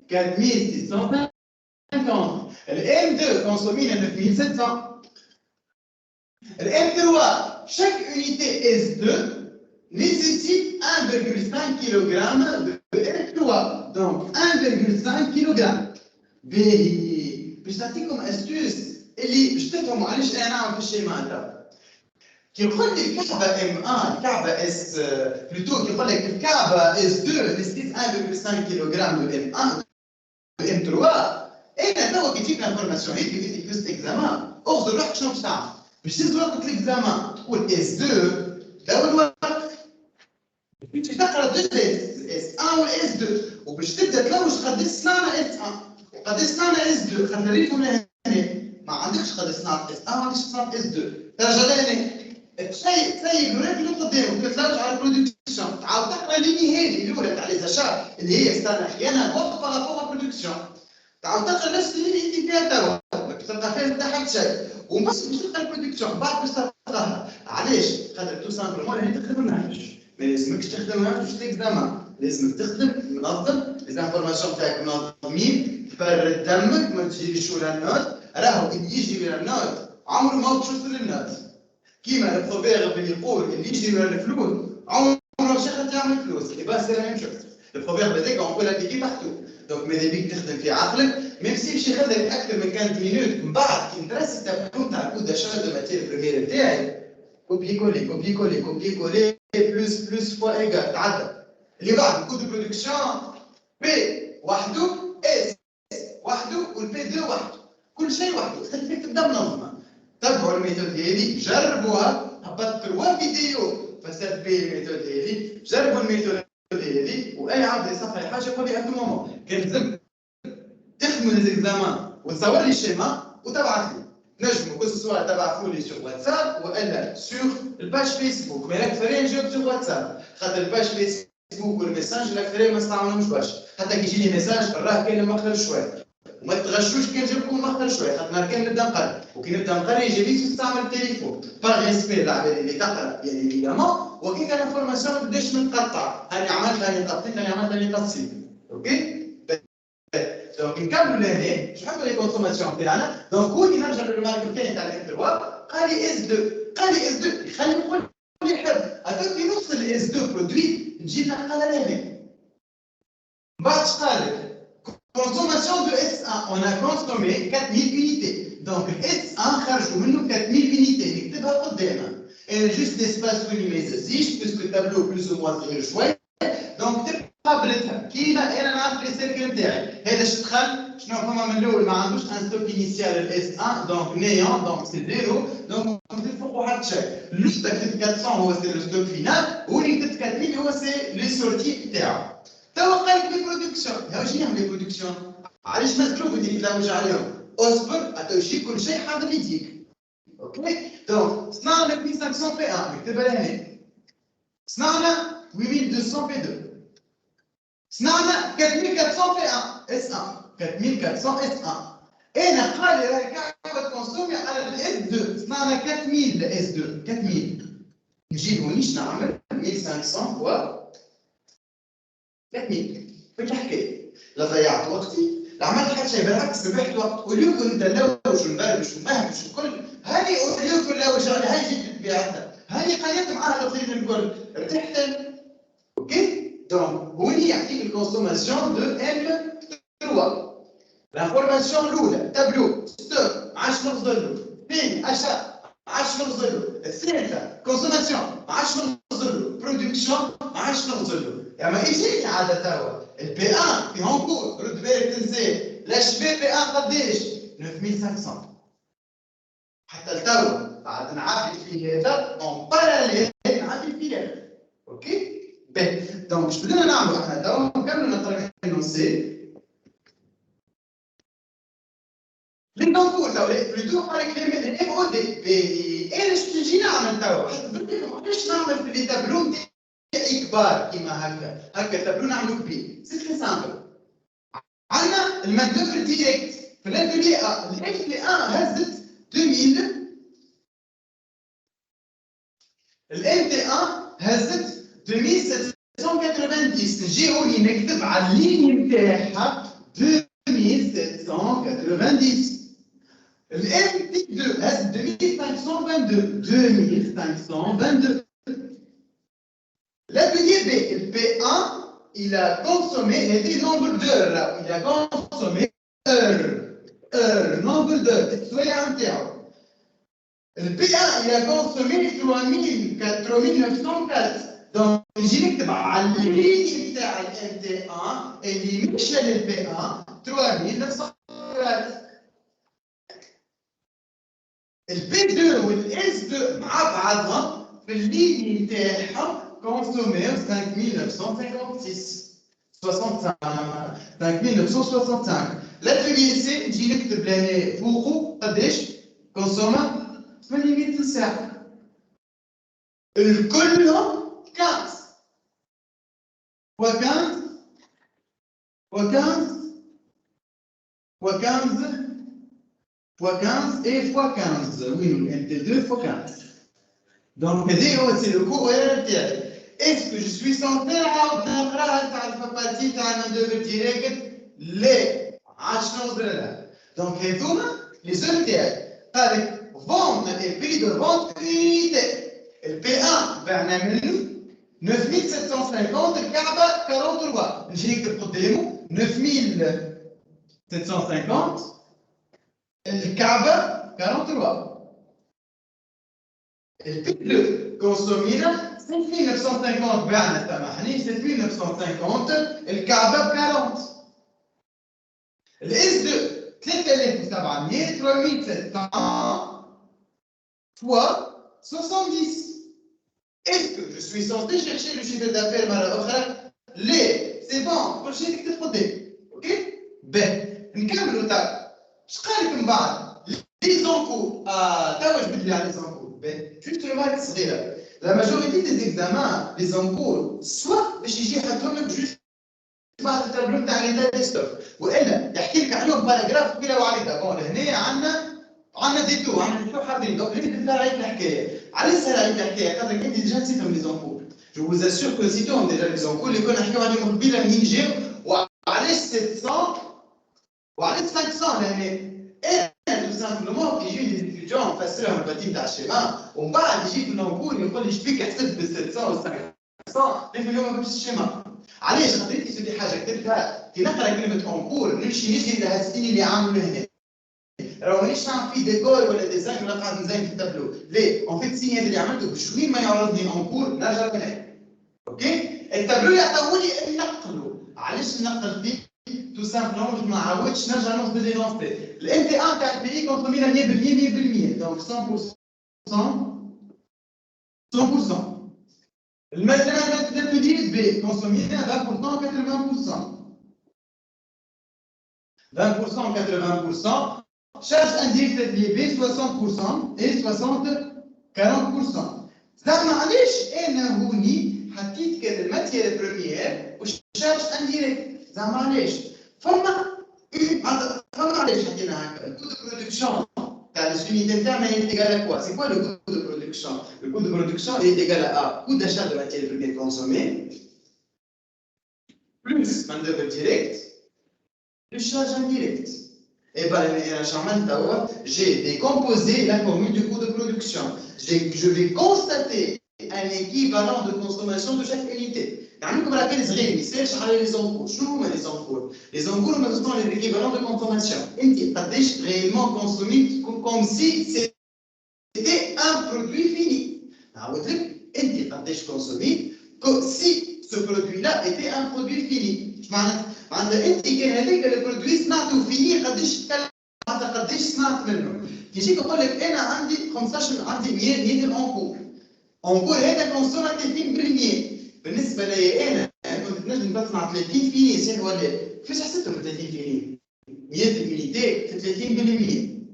4650 le M2 consommé 9700 le M3 chaque unité S2 nécessite 1,5 kg de M3 donc 1,5 kg باش نعطيكم استوس اللي باش تفهموا علاش انا نعمل في الشيء معناتها كي يقول لك الكعبه ام 1 الكعبه اس بلوتو كي يقول لك الكعبه اس 2 نسيت 1,5 كيلوغرام دو ام 1 ام 3 انا توا كي تجيك انفورماسيون هيك في كوست اكزامان اخذ روحك شنو باش تعمل باش تهز وقت الاكزامان تقول اس 2 داول الوقت باش تقرا اس 1 واس 2 وباش تبدا تلوج قداش صنعنا اس 1 قد صنعنا اس 2 خلينا نريكم هنا ما عندكش قد صنعت اس 1 ما عندكش صنعت اس 2 ترجع لهنا تسيب الوراق اللي قدامك تتلوج على البرودكسيون تعاود تقرا ليني هذه الاولى تاع لي زاشات اللي هي استنى احيانا وقت بارابور برودكسيون تعاود تقرا نفس اللي انت فيها توا تلقى فيها حتى حد شيء ومش باش تلقى البرودكسيون بعد باش تلقاها علاش؟ خاطر تو سامبلومون هي تخدم النهج ما لازمكش تخدم النهج في الاكزامان لازمك تخدم منظم ليزانفورماسيون تاعك منظمين تفرد دمك ما تجيش ولا النوت راهو اللي يجي ولا النوت عمره ما باش يوصل للنوت كيما البروفيرب اللي يقول اللي يجي ولا الفلوس عمره مش يخدم يعمل فلوس اي با سي لا ميم شوز البروفيرب هذاك اون بو لابليكي بارتو دونك ماذا بيك تخدم في عقلك ميم سي باش يخدم اكثر من 40 مينوت من بعد كي ندرس التابلو تاع الكود داشاج دو ماتير بريمير تاعي كوبي كولي كوبي كولي كوبي كولي بلوس فوا ايكال تعدى اللي بعد كود برودكسيون بي وحده اس وحده والبي 2 وحده كل شيء وحده خليك تبدا منظمه تبعوا الميثود هذه جربوها هبطت 3 فيديو فساد بي الميثود هذه جربوا الميثود هذه واي عبد يصفي حاجه يقول لي اتو مومون كان لازم تخدموا ليزيكزامان وتصور لي الشيما وتبعث لي نجموا كل سوا تبعثوا لي سور واتساب والا سور الباج فيسبوك ما راك فري نجاوب سور واتساب خاطر الباج فيسبوك والميساج راك فري ما نستعملهمش باش حتى كي يجيني ميساج راه كاين مخرج شويه وما تغشوش كان جابكم مخرج شويه خاطر كان نبدا نقرا وكي نبدا نقرا يجي لي تستعمل التليفون باغ ريسبي العباد اللي تقرا يعني ايفيدامون وكي كان انفورماسيون ما تبداش نتقطع هاني عملت هاني قطيت هاني عملت هاني قصيت اوكي دونك نكملوا لهنا شحال لي كونسوماسيون تاعنا دونك هو اللي نرجع للمارك الثاني تاع الانتروا قال لي اس 2 قال لي اس 2 يخلي نقول اللي يحب هذاك كي نوصل لاس 2 برودوي نجي نلقى لهنا من بعد اش قال لك consommation de S1 on a consommé 4000 unités donc S1 خرجوا منه 4000 unités نكتبها قدامنا انا جوست اسباس وين ما يزيدش باسكو التابلو بلوس او موان صغير شويه دونك تبقى قابلتها كيما انا نعرف لي سيركل نتاعي هذا اش دخل شنو فما من الاول ما عندوش ان ستوك انيسيال الاس 1 دونك نيون دونك سي زيرو دونك تفوقوا حتى شيء لو كتبت 400 هو سي لو ستوك فينال واللي كتبت 4000 هو سي لي سورتي نتاعو توا قال لك لي برودكسيون ها واش نعمل لي برودكسيون علاش مسلوب اللي تلاوج عليهم اصبر اتوشي كل شيء حاضر يديك اوكي دونك صنعنا 2500 بي 1 نكتبها لهنا صنعنا 8200 بي 2 صنعنا 4400 بي 1 اس 1 4400 اس 1 انا قال لي راهي كعبه كونسومي على الاس 2 صنعنا 4000 اس 2 4000 نجي هونيش نعمل 1500 و 3000 فين الحكايه لا ضيعت وقتي لا عملت حتى شيء بالعكس ربحت وقت واليوم كنت نلوج ونبرمج ونفهمش الكل هاني اليوم كل لوج على هاي جيت تبيعتها هاني قريت معاها الاخرين الكل ارتحت اوكي دونك هوني يعطيك الكونسوماسيون دو ام 3 لانفورماسيون الاولى تابلو ستوك ما عادش نفضل له ثاني اشا ما عادش نفضل له الثالثه كونسوماسيون ما عادش نفضل له برودكسيون ما عادش نفضل له يعني يجيني عاده توا البي 1 في هون كور رد بالك تنساه لاش بي 1 قداش 9500 حتى لتوا بعد نعدي في هذا اون باراليل نعدي في هذا اوكي باهي دونك اش بدنا نعملوا احنا توا نكملوا نترينونسي لي كونكور توا بلوتو قال لك الام او دي انا اش نجي نعمل توا علاش نعمل في لي تابلو نتاعي كبار كيما هكا تابلو نعملو كبير سي تري سامبل عندنا الماندوفر ديريكت في الاتولي ا الاتولي ا هزت 2000 الام تي 1 هزت 2790 نجي هوني نكتب على الليني نتاعها 2790 الام تي 2 هزت 2522 l'atelier B, le P1, il a consommé, il a dit nombre d'heures là, il a consommé nombre d'heures, soyez interne. Le P1, il a consommé 3904. Donc, j'ai mis à l'ligne de MT1 et l'image de P1, 3904. Le P2 ou le S2, مع بعضهم في الليgne نتاعهم consommé 5956 5965 l'atelier C نجي نكتب لهنا فوقو قداش كونسوما 800 ساعة الكلهم 15 و 15 fois 15 et fois 15. Oui, NT2 fois 15. Donc, c'est le cours RTL. Est-ce que je suis censé avoir un partie de main-d'œuvre directe? Les donc, les ETL avec vente et prix de vente unité. Le P1, ben, 9750, le Kaaba 43. J'ai que pour démo 9750, le Kaaba 43. Le consommiera 7950 بعنا سامحني 7950 الكعبة 40 الاس 2 3700 3700 fois 70. Est-ce que je suis censé chercher le chiffre d'affaires مرة أخرى؟ ليه؟ c'est bon كل شيء تكتب قدام. اوكي؟ باهي نكملوا تاع اش قال لك من بعد؟ لي زونكور توا جبت لي على لي زونكور. Juste une remarque صغيرة. La majorité des examens, les encours, soit باش يجي يحطهم لك juste بعد التابلو تاع لي ديسكتوب، والا يحكي لك عليهم باراجراف طويلة وعريضة. بون هنا عندنا دي تو، عندنا شو حاضرين، دونك لازم تسهل الحكاية. علاش سهل عليك الحكاية؟ خاطر انت ديجا نسيتهم لي زونكور. جو vous assure que نسيتهم ديجا لي زونكور اللي كنا نحكيو عليهم قبيله منين جاو، وعلاش 700 وعلاش 500 لهنا. tout simplement يجي لي ستوديون نفسرهم الباتين تاع الشيما، ومن بعد يجي في النوبول يقول لي شبيك حسبت بال 700 و 500 لكن اليوم ما جبتش الشيما. علاش؟ خاطر انت سيدي حاجه كتبتها كي نقرا كلمه انكور نمشي نجري لهالسنين اللي عاملوا هنا. راهو مانيش نعمل فيه ديكور ولا ديزاين ولا قاعد نزين في التابلو، ليه؟ اون فيت السنين اللي عملته بشوين ما يعرضني انكور نرجع لهنا. اوكي؟ التابلو يعطيولي النقلوا، علاش ننقل فيه؟ تو سامبلومون باش ما نعاودش نرجع ناخذ لينونسي. الام تي ان تاع البي كونسومينا 100% 100%، دونك 100%. المثلا التدريس بي كونسومينا 20% 80%. 20% 80%. Charge indirecte liée B 60% et 40%. زعما علاش انا هوني حطيت كذا الماتير بريمير وشارج انديريكت؟ زعما علاش؟ فما علاش حكينا هكا؟ الكود برودكسيون تاع السونيتي تاعنا هي ايكال كوا؟ سي كوا لو كود برودكسيون؟ لو كود برودكسيون هي ايكال ا كود d'achat de matière première consommée plus main d'œuvre directe plus charge indirecte. Et bien, j'ai décomposé la formule du coût de production. Je vais constater un équivalent de consommation de chaque unité. Comme la peine صغير مثال على les encours. شنو هما les encours؟ Les encours sont les équivalents de consommation. انت قداش réellement consommé comme si c'était un produit fini. نعاود لك انت قداش consommé comme si ce produit-là était un produit fini. معناتها انت كان هذاك البرودوي صنعته فيني قداش معناتها قداش صنعت منه. كي نجيك نقول لك انا عندي 15 عندي 100 انكور هذا كونسوم 30%. بالنسبه لي انا كنت نجم نصنع 30 فيني صحيح ولا كيفاش حسبتهم 30 فيني؟ 100 ميليتي في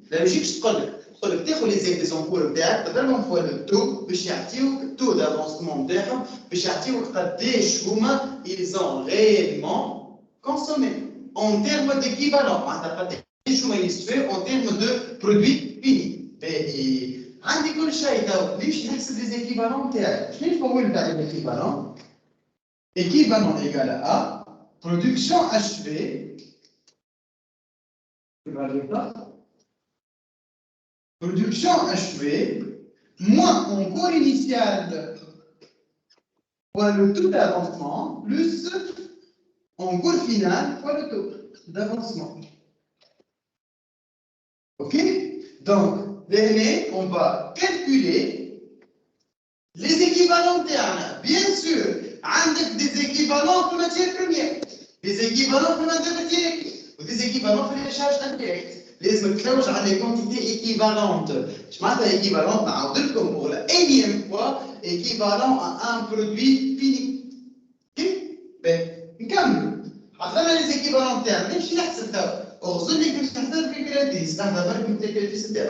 30%. لا يجيكش تقول لك تاخذ لي زيت ديزونكور نتاعك تضربهم فوا التو باش يعطيوك التو دافونسمون نتاعهم باش يعطيوك قداش هما ils ont réellement consommé en termes d'équivalent. معناتها قداش هما يستفيدوا en termes de produit fini. باهي عندي كل شيء تو ليش نحسب لي زيكيفالون نتاعي؟ شنو الفورمول تاع ليكيفالون؟ équivalent égale à production achevée. Production achevée moins encours initial fois le taux d'avancement plus encours final fois le taux d'avancement. Ok? Donc, on va calculer les équivalents termes. Bien sûr, avec des équivalents de matière première, des équivalents de matière directe ou des équivalents de charges indirectes. Les méthodes ont des quantités équivalentes. Je m'attends équivalent, pour la énième fois, équivalent à un produit fini. Ok? Ben, comme nous les équivalents termes, mais je suis là, c'est ça. Aujourd'hui, je suis là, c'est ça.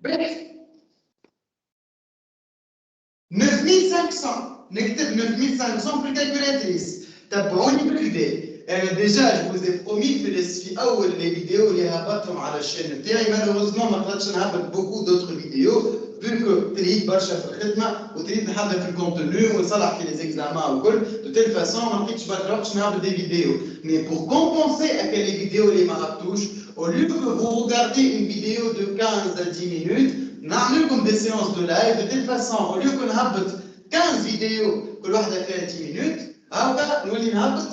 9500 نكتب 9500 في الكالكولاتريس تبعوني بالكدا. انا ديجا جو vous ai promis في اول لي فيديو اللي هبطتهم على الشين نتاعي مالوروزمون ما قدرتش نهبط بوكو دوتر فيديو فيكو تريد برشا في الخدمه وتريد نحضر في الكونتوني ونصلح في لي زيكزامان وكل دو تيل فاسون ما لقيتش برشا نهبط دي فيديو مي بور كومبونسي اكل لي فيديو اللي ما هبطوش au lieu que vous regardez une vidéo de 15 à 10 minutes نعمل لكم des séances de live de telle façon au lieu que نهبط 15 فيديو كل واحده فيها 10 minutes هاكا نولي نهبط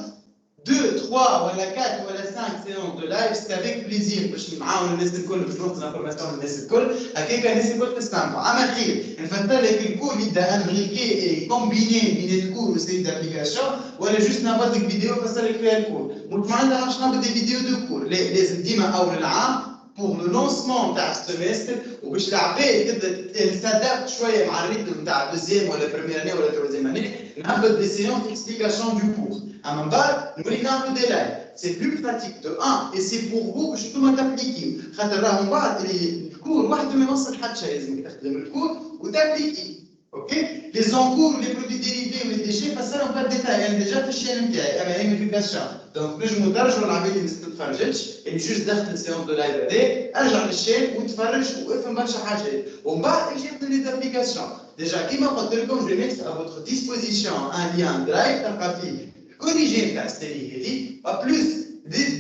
2, 3 ولا 4 ولا 5 séances de live c'est avec plaisir باش نعاون الناس الكل باش نوصل انفورماسيون للناس الكل هكاك الناس الكل تستمتع اما خير نفتر لك الكور يبدا امريكي اي كومبيني بين الكور وسيت دابليكاسيون ولا جوست نهبط لك فيديو نفسر لك فيها الكور مش معناتها باش نهبط دي فيديو دو كور لازم ديما اول العام pour le lancement تاع السيمستر وباش العباد تبدا تستادابت شويه مع الريتم تاع الدوزيام ولا بريمير اني ولا تروزيام اني نهبط دي سيونس اكسبليكاسيون دو كور اما من بعد نولي نعملو دي لايف سي بلو براتيك دو 1 اي سي بور فو باش انتوما تابليكيو خاطر راهو من بعد الكور وحده ما يوصل حتى شيء لازمك تخدم الكور وتابليكي اوكي لي زونكور لي برودوي ديريفي ولي ديشي فسرهم با ديتاي انا ديجا في الشين نتاعي اما هي ميفيكاسيون دونك نجمو نرجعو العباد اللي ما تتفرجتش اللي جوست دخلت السيونس دو لايف هذا ارجع للشين وتفرج وافهم برشا حاجات ومن بعد يجيب لي زابليكاسيون ديجا كيما قلت لكم جو ميت ا فوتر ديسبوزيسيون ان ليان درايف تلقى فيه كوريجين تاع السيري هذه با بلوس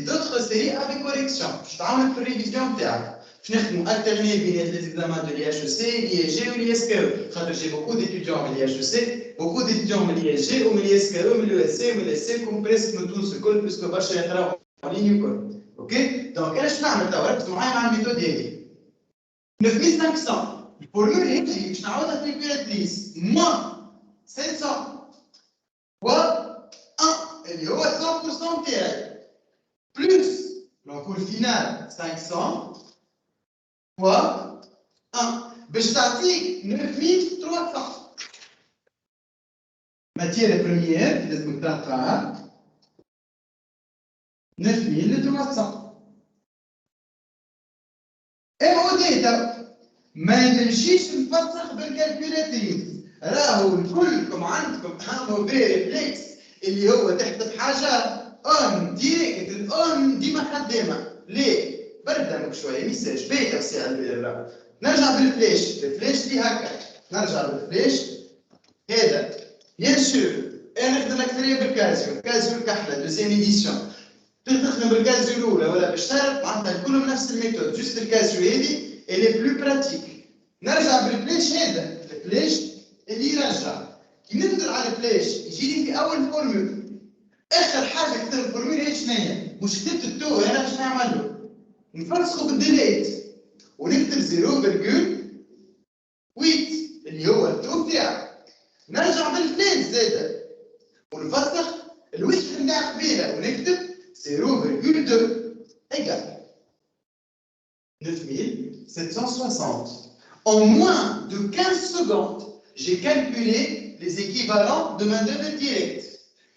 دوتر سيري افيك كوريكسيون باش تعاونك في الريفيزيون تاعك باش نخدمو الترني بين لي زيكزامان دو لي اتش سي لي جي و لي اس كو خاطر جي بوكو ديتيديون من لي اتش سي beaucoup d'étudiants من لي جي ومن لي اس كو ومن لي اس سي ومن لي سي كوم بريسك من تونس الكل باسكو برشا يقراو en ligne الكل اوكي دونك انا شنو نعمل توا ركزوا معايا مع الميثود هذه 9500 الفورمول هذه باش نعاودها في الكالكولاتريس موان 700 و 1 اللي هو 100% تاعي بلوس لونكور فينال 500 و 1 باش تعطيك 9300 matière première لازمك تلقاها 9300 ام ديتا ما نمشيش نفسخ بالكالكولاتريس راهو كلكم عندكم ان ريفلكس اللي هو تحسب حاجه اون ديريكت الاون ديما خدامه ليه بردمك شويه ميساج بيتا سي على نرجع بالفلاش الفلاش دي هكا نرجع بالفلاش هذا بيان سور انا نخدم اكثريه بالكازيو الكازيو الكحله دوزيام ايديسيون تخدم بالكازيو الاولى ولا بالشرط معناتها كلهم نفس الميثود جوست الكازيو هذه اللي بلو براتيك نرجع بالفلاش هذا الفلاش اللي يرجع كي ننزل على الفلاش يجي لي في اول فورمول اخر حاجه كتبت الفورمول هي شنو هي مش كتبت التو انا باش نعمل له نفرسخه بالديليت ونكتب 0.8 اللي هو التو تاعك نرجع بالفلاش زاده ونفسخ الوجه نتاع قبيله ونكتب 0.2 égale 9760. En moins de 15 secondes, j'ai calculé les équivalents de main-d'œuvre directe.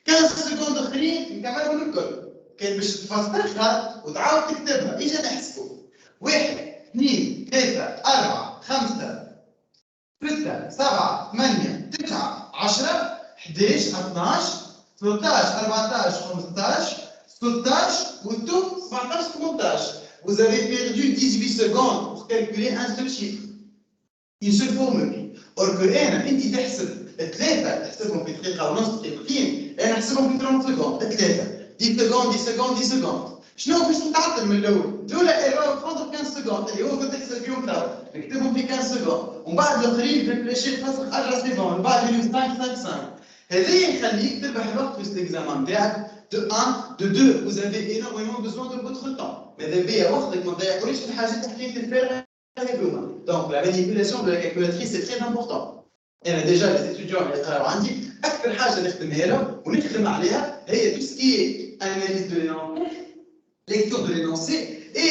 15 secondes اخرين نكملهم الكل. كان باش تفسخها وتعاود تكتبها، اجا نحسبوا. 1 2 3 4 5 6 7 8 9 10 11 12 13 14 15 16 ou 17 18. Vous avez perdu 18 secondes pour calculer un seul chiffre, une seule formule. Or que انت تحسب ثلاثه تحسبهم في دقيقه ونص دقيقتين انا نحسبهم في 30 سكوند ثلاثه 10 سكوند 10 سكوند 10 سكوند شنو باش نتعطل من الاول؟ الاولى ايرور بروندر 15 سكوند اللي هو كنت تحسب فيهم توا نكتبهم في 15 سكوند ومن بعد الاخرين ريفليشي تفسخ ارجع سيفون من بعد 5 5 5 هذا يخليك تربح الوقت في الاكزامان تاعك de 1 de 2 vous avez énormément besoin de votre temps ماذا بيا وقتك ما تضيعوليش في حاجات حكيت الفارغه هذوما donc la manipulation de la calculatrice c'est très important انا ديجا لي ستوديون اللي يقراو عندي اكثر حاجه نخدمها لهم ونخدم عليها هي tout ce qui est analyse de l'énoncé lecture de l'énoncé et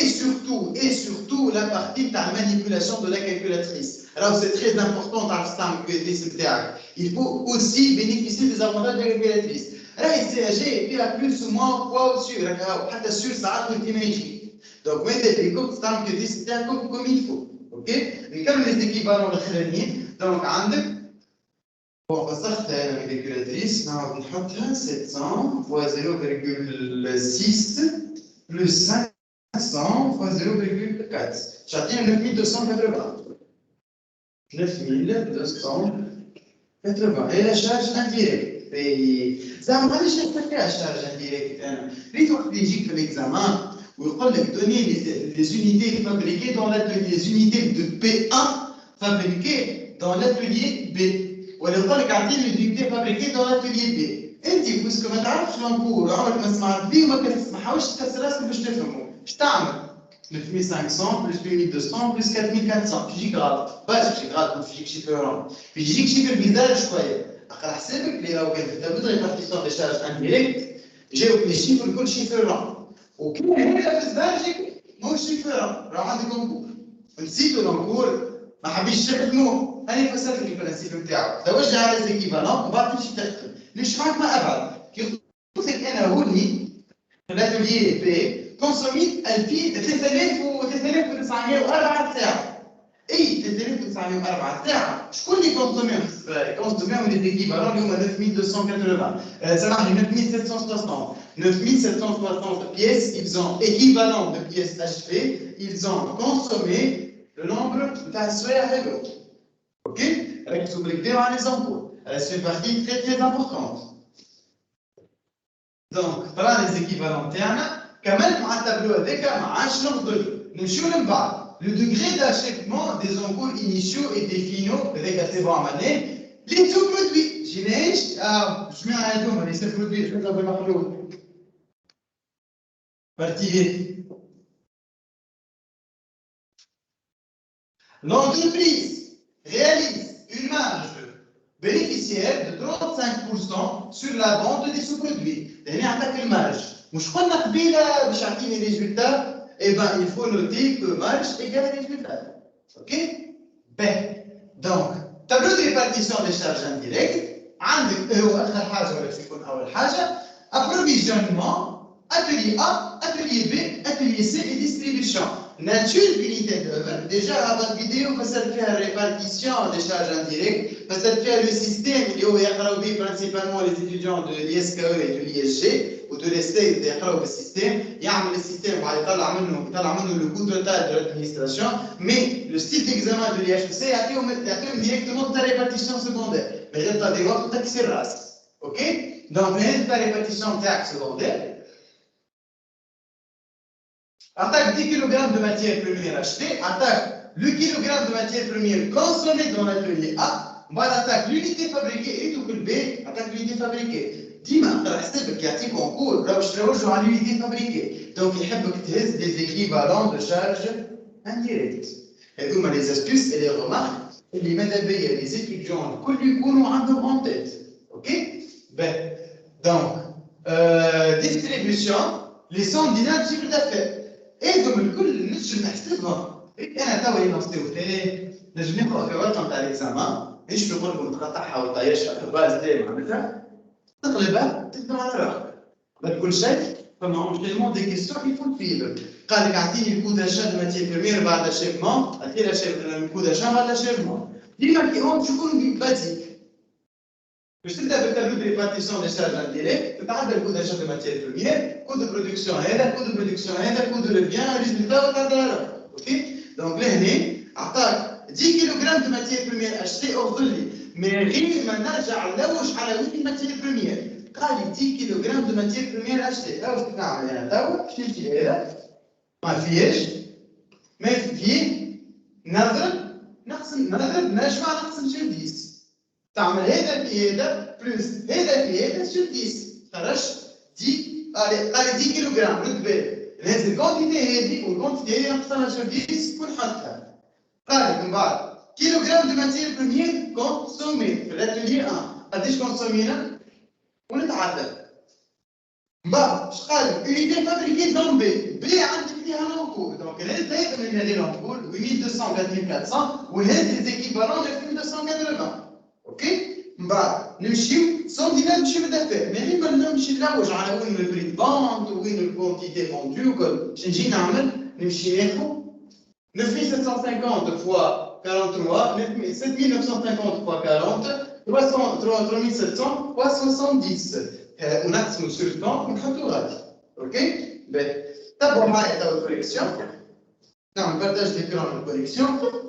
surtout la partie de la manipulation de la calculatrice. Alors c'est très important dans le système calculatrice نتاعك. Il faut aussi bénéficier des avantages de la calculatrice. راهي السي جي فيها بلوس وموان بوا وسور راهو حتى السور ساعات وانت ما يجي. Donc ماذا بيكم تستعمل الكالكولاتريس نتاعكم كوم يلفو. اوكي نكمل لي زيكيفالون الاخرانيين دونك عندك بون فسختها انا الكالكولاتريس نعاود نحطها 700 فوا 0,6 بلس 500 فوا 0,4 تعطينا 9280 9280 هي لا شارج انديريكت زعما علاش نحط فيها شارج انديريكت انا ريت وقت اللي يجيك في الاكزامان ويقول لك دوني لي زونيتي فابريكي دون لاتوليي لي زونيتي دو بي 1 فابريكي دون لاتوليي بي ولا يقول لك اعطيني لي زونيتي فابريكي دون لاتوليي بي انت بوسكو ما تعرفش لونكور وعمرك ما سمعت بيه وما تسمحوش تكسر راسك باش تفهموا اش تعمل 9500 plus 2200 plus 4400 تجيك غلط باش تجيك غلط ما تجيك شيفر رون يجيك شيفر بيزار شويه اقرا حسابك اللي راهو كان في التابلو ريبارتيسيون دي شارج انديريكت جاوك لي شيفر كل شيفر رون وكل هنا في الدار يجيك ماهوش شيفر رون راه عندك كونكور نسيتو لونكور ما حبيتش تخدموه انا فسرت لك البرانسيب نتاعو توجه على زيكيفالون ومن بعد تمشي تخدم ليش معاك ما ابعد كي قلت لك انا هوني في الاتوليي بي كونسوميت 3904 ساعة. اي 3904 ساعة، شكون اللي كونسوميهم؟ كونسوميهم لي زيكيفالون اللي هما 9280 سامحني 9760 9760 pièces, ils ont équivalent de pièces achevées, ils ont consommé le nombre de السوايع هذو. اوكي؟ ركزوا بالكدا على لي زامبول. C'est une partie très très importante. Donc, طلع لي زيكيفالون تاعنا كملت مع التابلو هذاك ما عادش نفضلوا نمشيو من بعد لو دوغري داشيفمون دي زامبول انيسيو اي دي فينو هذاك سي بون عملناه لي تو برودوي جيناش جميع هذوما لي سي برودوي شنو هذا المحلول بارتيي l'entreprise réalise une marge bénéficiaire de 35% sur la vente des sous-produits. يعني عطاك المارج مش قلنا قبيله باش يعطيني ريزولتا اي بان il faut noter que marge égale résultat. OK باهي دونك تابلو دي ريبارتيسيون دي شارج انديريكت عندك هو اخر حاجه ولا باش يكون اول حاجه ابروفيزيونمون atelier A, atelier B, atelier C et distribution. Nature unité d'œuvre. Déjà, avant la vidéo, on va faire la répartition des charges indirectes. On va faire le système qui est principalement les étudiants de l'ISKE et de l'ISG ou de l'EST qui est le système. Il y a le système qui est le coût total de l'administration. Mais le style d'examen de l'IHEC a directement de la répartition secondaire. Mais il y a des votes qui sont races. OK? Donc, la répartition de la secondaire. Attaque 10 kg de matière première achetée, attaque le kilogramme de matière première consommée dans l'atelier A, on va attaquer l'unité fabriquée et tout le B, attaque l'unité fabriquée. Dis-moi, حسابك يعطيك concours, là je تروجوا على l'unité fabriquée. Donc يحبك تهز des équivalents de charge indirecte. هذوما les astuces et les remarques اللي ماذا بيا les étudiants الكل يكونوا عندهم en tête. OK؟ Ben, donc, distribution, les sommes dynamiques de chiffre d'affaires. ايه الكل نجم نحسبهم انا توا نستوي فيه نجم نقرا في ورقه نتاع الاكزامان ايش نقول لكم تقطعها وطيشها في الباز ديما معناتها تقلبها تكتب على روحك بعد كل شيء فما اونجيمون دي كيستيون يفون فيه قال لك اعطيني الكود داشا دو ماتيير بريمير بعد الشيفمون اعطيني الكود داشا بعد الشيفمون ديما كيهم شكون بازيك باش تبدا بالتابلو دي ريبارتيسيون دي شارج انديريكت تتعدى الكود داشا دو ماتيير بريمير كود دو برودكسيون هذا كود دو برودكسيون هذا كود دو لوفيان ريزولتا وتعدى اوكي دونك لهنا عطاك 10 كيلوغرام دو ماتيير بريمير اشتي اوفر لي مي غير ما نرجع نلوج على وين ماتيير بريمير قال لي 10 كيلوغرام دو ماتيير بريمير اشتي تو واش نعمل انا تو باش نمشي هذا ما فيهش ما فيه نضرب نقسم نجمع نقسم sur 10 تعمل هذا في هذا بلس هذا في هذا sur 10 خرج 10 قال 10 كيلوغرام رد بالك هذه الكونتيتي هذه والكونتيتي هذه نقسمها sur 10 ونحطها قال لك من بعد كيلوغرام دو ماتيير بريمير كونسومي في الاتولي 1 قداش كونسومينا ونتعدى من بعد اش قال لك اونيتي فابريكي دون بي عندك فيها لونكور دونك هذا من هذه لونكور 8200 4400 وهذه ليزيكيفالون 9280 اوكي من بعد نمشيو صندينا نمشيو للدفاتر ماشي ما نمشي نلوج على وين البري دو فونت وين الكونتيتي فوندو وكل باش نجي نعمل نمشي ناخذ 9750 fois 43, 7950 fois 40, 3700 fois 70. ونقسموا sur le temps ونحطوا غادي. OK؟ باهي. تابعوا معايا توا الكونيكسيون. نعمل بارتاج ديكرون الكونيكسيون.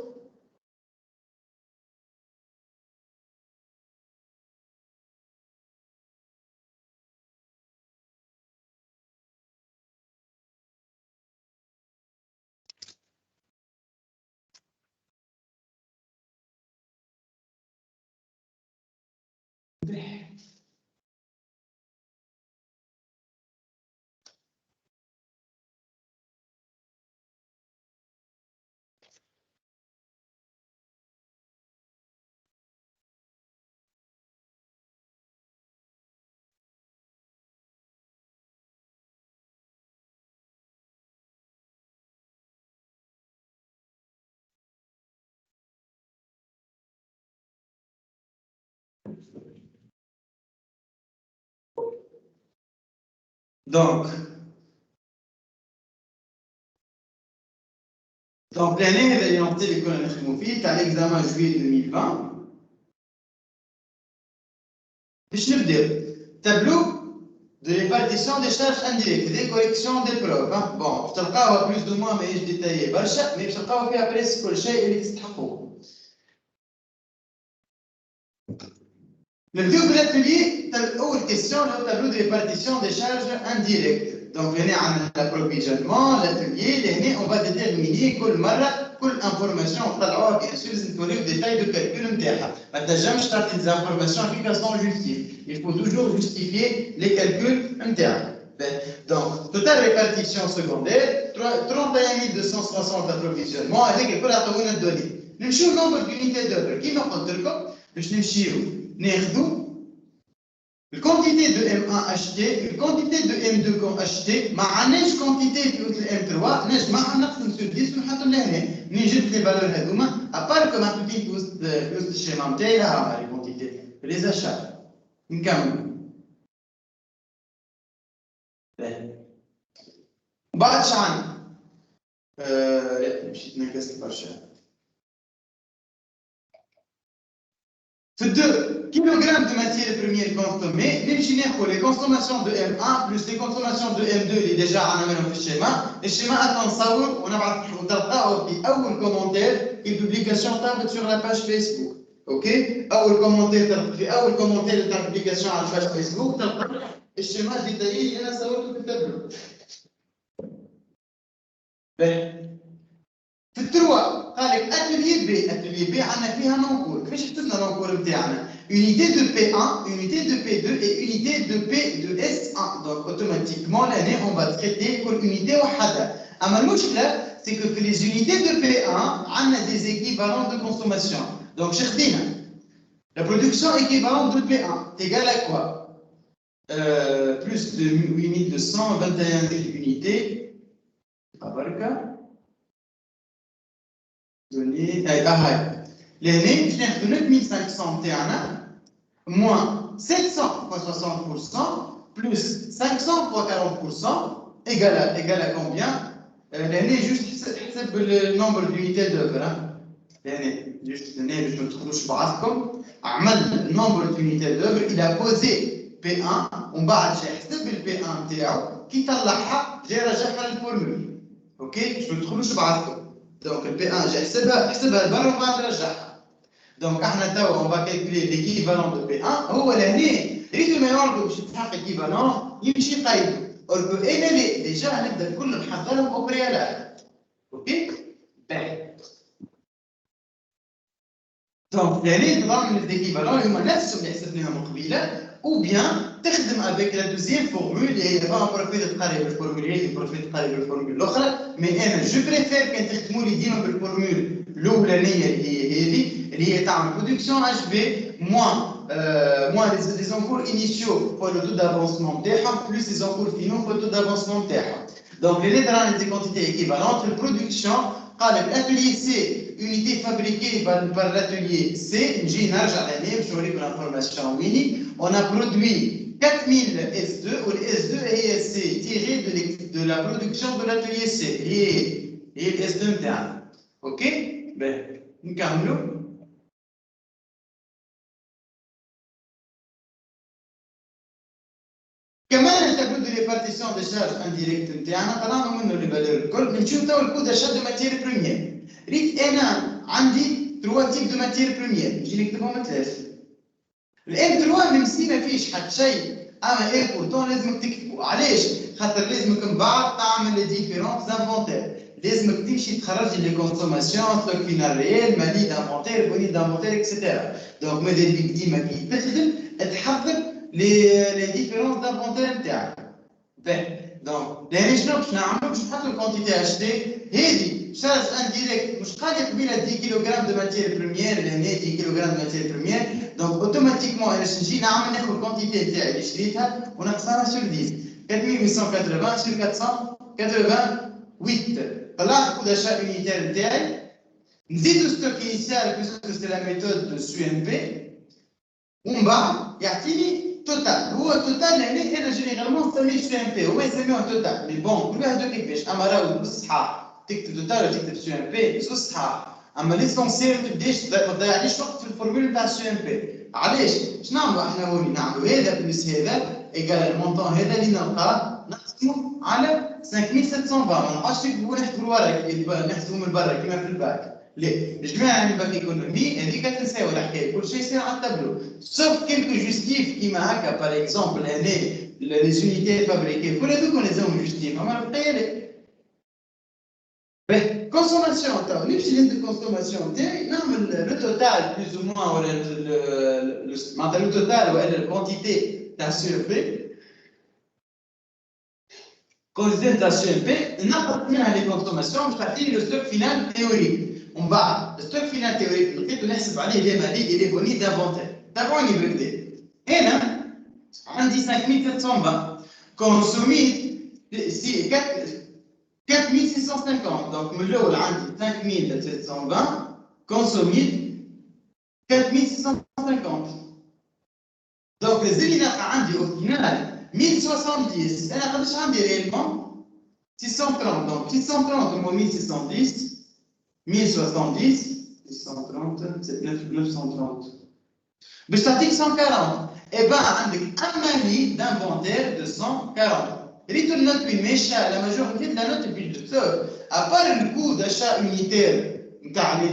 Donc l'année évaluée économique تاع l'examen juillet 2020 باش نبداو tableau de répartition des charges indirectes des corrections des preuves. Bon, باش تلقاوها plus ou moins ماهيش ديتايي برشا مي باش تلقاو فيها بريسك كل شيء اللي تستحقوه. نبداو بالاتelier تاع اول كيسيون اللي هو tableau de répartition des charges indirectes. Donc هنا عندنا l'approvisionnement, l'atelier, لهنا on va déterminer كل مرة كل انفورماسيون نطلعوها بيان سور لازم نوريو ديتاي دو كالكول نتاعها، ما تنجمش تعطي ديزانفورماسيون هكاكا سون جوستيف، il faut toujours justifier les calculs نتاعها. Donc total répartition secondaire 31 260 approvisionnement هذاك الكل عطاونا الدوني. نمشيو نومبر d'unités d'œuvre كيما قلت لكم باش نمشيو ناخذوا la quantité de M1 acheté, la quantité de M2 qu'on acheté, ما عندناش quantité de M3 نجمعها نقسم sur 10 ونحطهم لهنا، منين جبت لي فالور هذوما ابار كو معطيتني فلوس الشيما نتاعي ها لي كونتيتي لي زاشات نكمل. بعد شعن لا مشيت نقصت برشا. في 2 kg de matière première consommée, نمشي ناخذ les consommations de M1 plus les consommations de M2 اللي ديجا عندنا منهم في الشيما، الشيما نصور ونبعث وتلقاوه في أول كومنتير في البوبليكاسيون تاعك sur la page Facebook، أوكي؟ أول كومنتير في أول كومنتير تاع البوبليكاسيون على الباج فيسبوك تلقى الشيما ديتايي اللي أنا صورته في التابلو. في التروا قال لك اتelier بي، اتelier بي عندنا فيها نونكور، كيفاش كتبنا نونكور نتاعنا؟ unité de P1, unité de P2 et unité de P de S1. Donc automatiquement l'année on va traiter pour unité وحدة. أما المشكلة c'est que les unités de P1 عندنا des équivalents de consommation. Donc شخدينا la production équivalente de P1 égale à quoi? Plus de 8221 unités. Données. L'année, je n'ai 9500 تاعنا moins 700 fois 60% plus 500 fois 40% égale à combien? L'année, juste le nombre d'unités d'œuvre. L'année, juste l'année, je ne trouve pas comme le nombre d'unités d'œuvre, il a posé P1, on va حسب le P1 تاعو كي طلعها جا رجعها للفورمول. اوكي je ne trouve pas donc le P1 j'ai حسبها برا ومن بعد نرجعها. Donc احنا توا on va calculer l'équivalent de P1 هو لهنا ريتو ما يعرفوا باش يتحقق équivalent يمشي قايدو اوركو انا ديجا نبدا الكل محضرهم او بريالات. اوكي باهي دونك لهنا نظام الايكيفالون هما نفسهم اللي حسبناهم قبيله ou bien تخدم avec la deuxième formule اللي هي فما بروفيل تقارب الفورمول هذه بروفيل تقارب الفورمول الاخرى مي انا جو بريفير كان تخدموا لي ديما بالفورمول الاولانيه اللي هي هذه اللي هي تعمل برودكسيون اتش في moins les encours initiaux pour le taux d'avancement نتاعهم plus les encours finaux pour le taux d'avancement نتاعهم. Donc les lettres des quantités équivalentes la production قال لك atelier C unité fabriquée par l'atelier C نجي نرجع لهنا باش نوريكم الانفورماسيون ويني. On a produit 4000 S2 ou le S2 est tiré de la production de l'atelier C. Et le S2 نتاعنا. اوكي باهي نكملوا. كمان التابلو دو ريبارتيسيون دي شارج انديريكت نتاعنا طلعنا منه لي فالور الكل. بنشوف تو الكو داشا دو ماتير بريمير. ريت انا عندي 3 تيب دو ماتير بريمير نجي نكتبهم ثلاثه. الام 3 نمسي ما فيش حتى شيء، اما ايمبورتون لازمك تكتبوا. علاش؟ خاطر لازمك من بعد تعمل لي ديفيرونس انفونتير، لازمك تمشي تخرج لي كونسوماسيون ستوك فينال ريال مالي دانفونتير بوني دانفونتير اكسيتيرا. دونك ماذا بيك ديما كي تخدم تحضر لي ديفيرونس دانفونتير نتاعك. دونك لهنا شنو باش نعملوا؟ باش نحطوا الكونتيتي اش تي هذه شارج انديريكت مش قاعده قبيله 10 كيلوغرام دو ماتير بريمير، لهنا 10 كيلوغرام دو ماتير بريمير. دونك اوتوماتيكمون انا باش نجي نعمل ناخذ الكونتيتي تاعي اللي شريتها ونقسمها sur 10 4880 sur 488 طلعت كود اشا يونيتير نتاعي. نزيدو ستوك انيسيال بيسكو سي لا ميثود دو سي ام بي ومن بعد يعطيني توتال. هو توتال يعني انا جينيرالمون نسميه سي ام بي هما يسميوه توتال مي بون كل واحد كيفاش. اما راهو بالصحاح تكتب توتال ولا تكتب سي ام بي زوج صحاح. اما ليسونسيال ما تبداش ما تضيعليش وقت في الفورمول تاع السي ام بي. علاش؟ اش نعملوا احنا هوني؟ نعملوا هذا بلس هذا ايكال المونطون هذا اللي نلقاه نقسمه على 5720. ما نبقاش نكتبوا نحسبوا لورا نحسبوا من برا كيما في الباك. لا الجماعه يعني باك ايكونومي هذيك تنساو الحكايه كل شيء يصير على التابلو سوف كيلكو جوستيف كيما هكا باغ اكزومبل هنا لي زونيتي فابريكي كل هذوك لازمهم جوستيف اما البقيه لا. باهي كونسوماسيون تاع نمشي لعند الكونسوماسيون تاعي نعمل لو توتال بلوز او موان ولا معناتها لو توتال ولا الكونتيتي تاع سي او بي. كونتيتي تاع سي او بي ناخذ منها لي كونسوماسيون باش تعطيني لو ستوك فينال تيوريك. ومن بعد ستوك فينال تيوريك لقيتو نحسب عليه لي مالي لي بوني دافونتير. تابعوني بالكدا. هنا عندي 5720 كونسوميت 4650. دونك من الاول عندي 5720 كونسوميت 4650. دونك لازمني نلقى عندي او فينال 1070. انا قداش عندي ريالمون 630. دونك 630 هو 1610 1070 630 c'est 930 باش تعطيك 140. اي بان عندك ان مالي دانفونتير دو 140. ريتو النوت وين ماشيه لا ماجوريتي دو لا نوت بيدكتور ابار الكو داشا يونيتير نتاع لي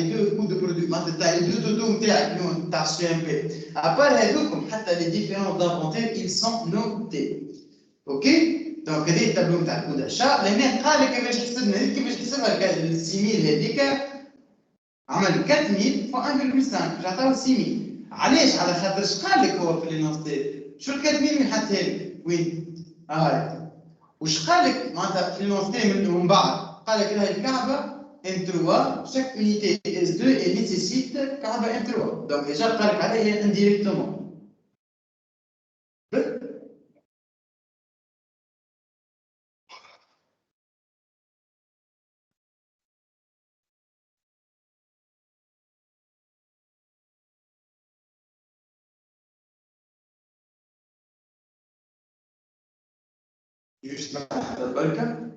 دو كو دو برودوي معناتها تاع لي دو دوتو نتاعك نتاع سي ام بي. ابار هذوكم حتى لي ديفيرونس دانفونتير ils sont notés. اوكي دونك هذا التابلو نتاع الكو داشا لهنا قال لك كيفاش حسبنا كيفاش حسبها ال 6000 هذيك عمل 4000 فوا 1.5 باش عطاو 6000. علاش؟ على خاطر اش قال لك هو في لينونسي؟ شو ال 4000 من حتى لك؟ وين؟ هاي. وش قال لك معناتها في لينونسي من بعد؟ قال لك راهي الكعبه M3 chaque unité S2 et nécessite كعبه M3. دونك ديجا قال لك عليها انديريكتومون. Juste بركه.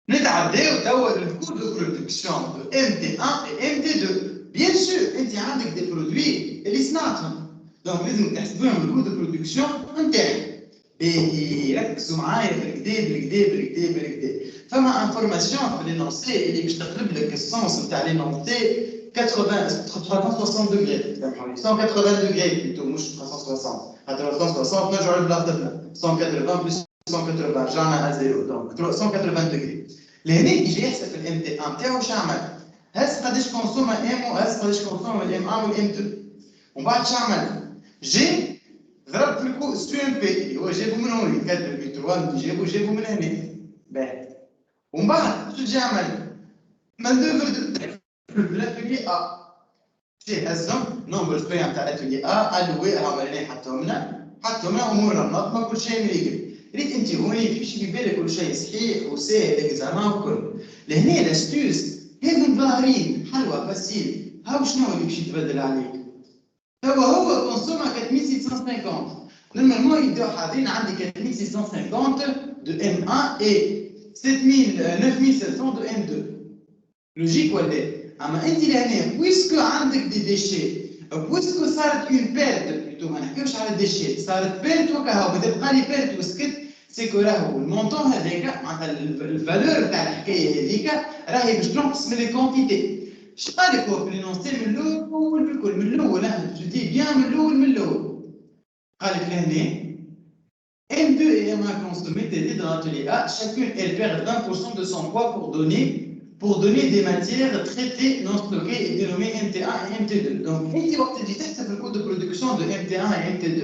نتعداو توا الكود دو برودكسيون دو ام تي 1 et ام تي 2. بيان سور انت عندك دي برودوي اللي صنعتهم دونك لازم تحسبوهم الكود دو برودكسيون نتاعك. باهي ركزوا معايا بالكدا بالكدا بالكدا بالكدا. فما انفورماسيون في لينونسي اللي باش تقلب لك السونس نتاع لينونسي 360 دوغري. سامحوني 180 دوغري بلوتو مش 360 خاطر 360 نرجعوا لبلاصتنا 180 بلس 180 رجعنا على زيرو دونك 180 دوغري. لهنا يجي يحسب في الام تي 1 نتاعو شو عمل؟ هز قداش كونسوم ام وهز قداش كونسوم الام 1 والام 2. ومن بعد شو عمل؟ جي ضرب في الكو سي ام بي اللي هو جابو من هوني 4.3 جابو من هنا. باهي ومن بعد شو جا عمل؟ ماندوفر لاتولي ا. جي هزهم نومبر شويه نتاع لاتولي ا الوي عملنا حطهم لنا امورنا منظمه كل شيء مريقل. ريت انت هوني كيفاش في بالك كل شيء صحيح وساهل اكزامان وكل. لهنا لاستوس هذو ظاهرين حلوه فاسيل. هاو شنو اللي باش يتبدل عليك؟ هو كونسوم 4650 Normalement, il doit avoir 4650 de M1 et 9700 de M2. Logique ou pas? Mais puisque عندك des déchets, puisque ça une perte plutôt, ما نحكيوش على déchets, صارت perte وكهو بتبقى لي perte وسكت، سي كو راهو المونطون هذاك معناتها الفالور تاع الحكايه هذيك راهي باش تنقص من لي كونتيتي. اش قال لك هو في لينونسي من الاول بالكل، من الاول جو دي بيان من الاول. قال لك لهنا M2 et M1 consommés TD dans l'atelier A, chacune elle perd 20% de son poids pour donner des matières traitées non stockées et dénommées MT1 et MT2. Donc, انت وقت اللي تحسب le coût de production de MT1 et MT2,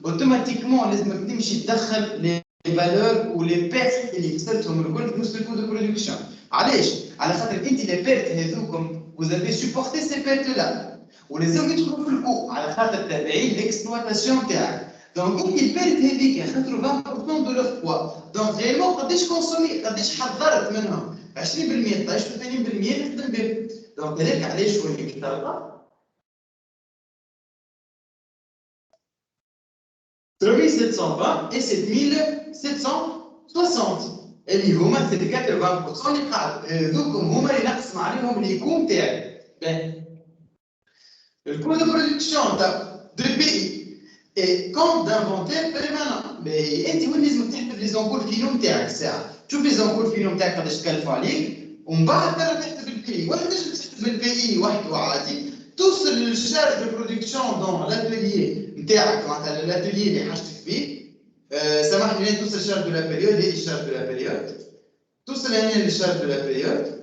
automatiquement لازمك تمشي تدخل les valeurs ou les pertes اللي كسبتهم الكل في نفس le coût de production. علاش؟ على خاطر انت les pertes هذوكم vous avez supporté ces pertes là ولازم يدخلوا في الكو على خاطر تابعين l'exploitation تاعك. Donc, il perd هذيك خاطر 20% de leur poids. Donc, réellement قداش كونسومي، قداش حضرت منهم؟ 20% 13 و 80% نخدم به. Donc, هذاك علاش وين باش تلقى 3720 et 7760 اللي هما 80% اللي قاعد هذوكم هما اللي نقسم عليهم لي كون تاعي. الكو دو برودكسيون تاع دو بي et compte d'inventaire permanent. Mais انت وين لازم تحسب لي زونكول فينوم تاعك الساعه، تشوف لي زونكول فينوم تاعك قداش تكلفوا عليك ومن بعد ترى تحسب البي، ولا تنجم تحسب البي وحده عادي، توصل للشارج دو برودكسيون دون لاتوليي نتاعك معناتها لاتوليي اللي حاجتك فيه. سامحني توصل الشارج دو لا بيريود، هذه الشارج دو لا بيريود، توصل هنا للشارج دو لا بيريود.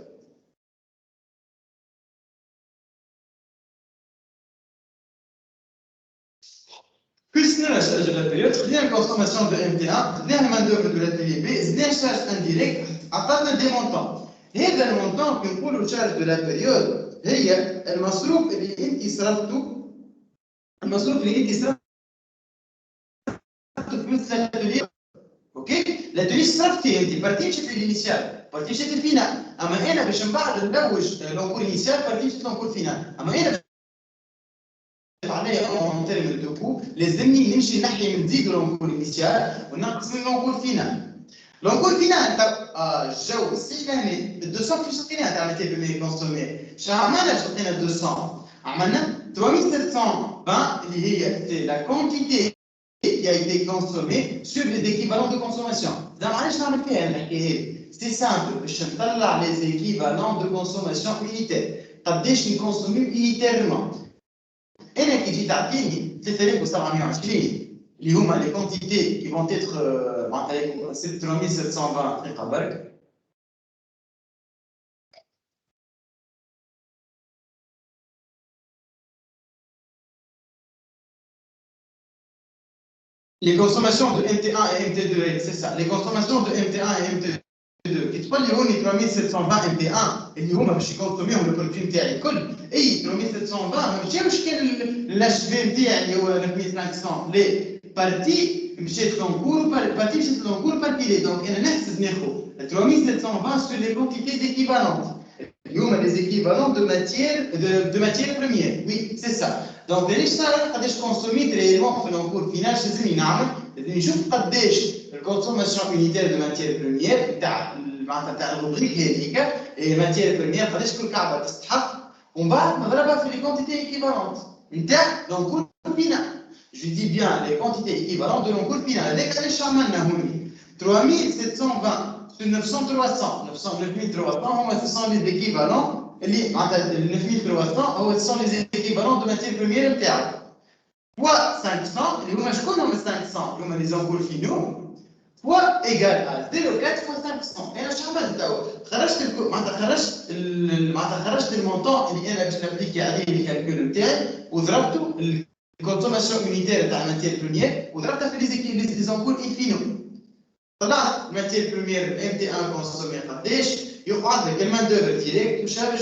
Puisque la charge de la période, خدينا la consommation de MT1, خدينا la main-d'œuvre de l'atelier B, خدينا la charge indirecte, عطاتنا des montants. هذا المونطون كي نقولوا charge de la période هي المصروف اللي انت صرفته، المصروف اللي انت صرفته في مثل الاتelier. اوكي؟ الاتelier صرفتي انت بارتي مشيت للانيسيال، بارتي مشيت للفينال، اما انا باش من بعد نلوج لونكور انيسيال بارتي مشيت لونكور فينال، اما انا عليه en termes de coût لازمني نمشي نحي نزيد لونكور انيسيال وننقص من لونكور فينال. لونكور فينال تاع الجو السي لهنا 200 في شقينا تاع ماتير بروميير كونسومي، شنو عملنا؟ شقينا 200 عملنا 3720 اللي هي سي لا كونتيتي qui a été consommée sur les équivalents de consommation. ده معليش نعمل فيها الحكايه هذه، سي سامبل باش نطلع لي زيكيفالون دو كونسوماسيون يونيتير، قداش نكونسومي يونيتيرمون. انا كي جيت تعطيني 3720 اللي هما لي كونتيتي كي فون تيتر معناتها 3720 دقيقه برك. Les consommations de MT1 et MT2, c'est ça. Les consommations de MT1 et MT2 كي تقول لي هوني 3720 MT1 اللي هما باش يكونسوميهم البرودوي نتاعي الكل، اي 3720 ماشي كان الاش في نتاعي اللي هو 9500 لي بارتي مشيت لونكور بارتي مشيت لونكور بارتي لي. دونك انا نحسب ناخذ 3720 sur les quantités d'équivalentes. اليوم les équivalents de matière première. Oui, c'est ça. دونك ليش صار قداش كونسوميت ريالمون في لونكور فينال؟ شو لازمني نعمل؟ لازمني نشوف قداش الكونسوماسيون يونيتير دو ماتيير بريميير تاع معناتها تاع الروبريك هذيك، ماتيير بريميير قداش كل كعبه تستحق، ومن بعد نضربها في لي كونتيتي ايكيفالونت نتاع لونكور فينال. جو دي بيان لي كونتيتي ايكيفالونت دو لونكور فينال. هذاك علاش عملنا هوني 3720 sur 900 300 9300 هما ce sont les équivalents اللي معناتها 9300 هو ce sont les équivalents de matière première نتاعك fois 500 اللي هما شكون هما 500 اللي هما لي زامبول فينو fois égal à 0,4 fois 500. انا شنو عملت توا؟ خرجت معناتها خرجت المونطون اللي انا باش نابليكي عليه الكالكول نتاعي وضربته الكونسوماسيون يونيتير تاع الماتير بريمير وضربتها في لي زامبول انفينو. طلعت الماتير بريمير MT1 كونسومي قداش، يقعد لك المان دوفر ديريكت وشارج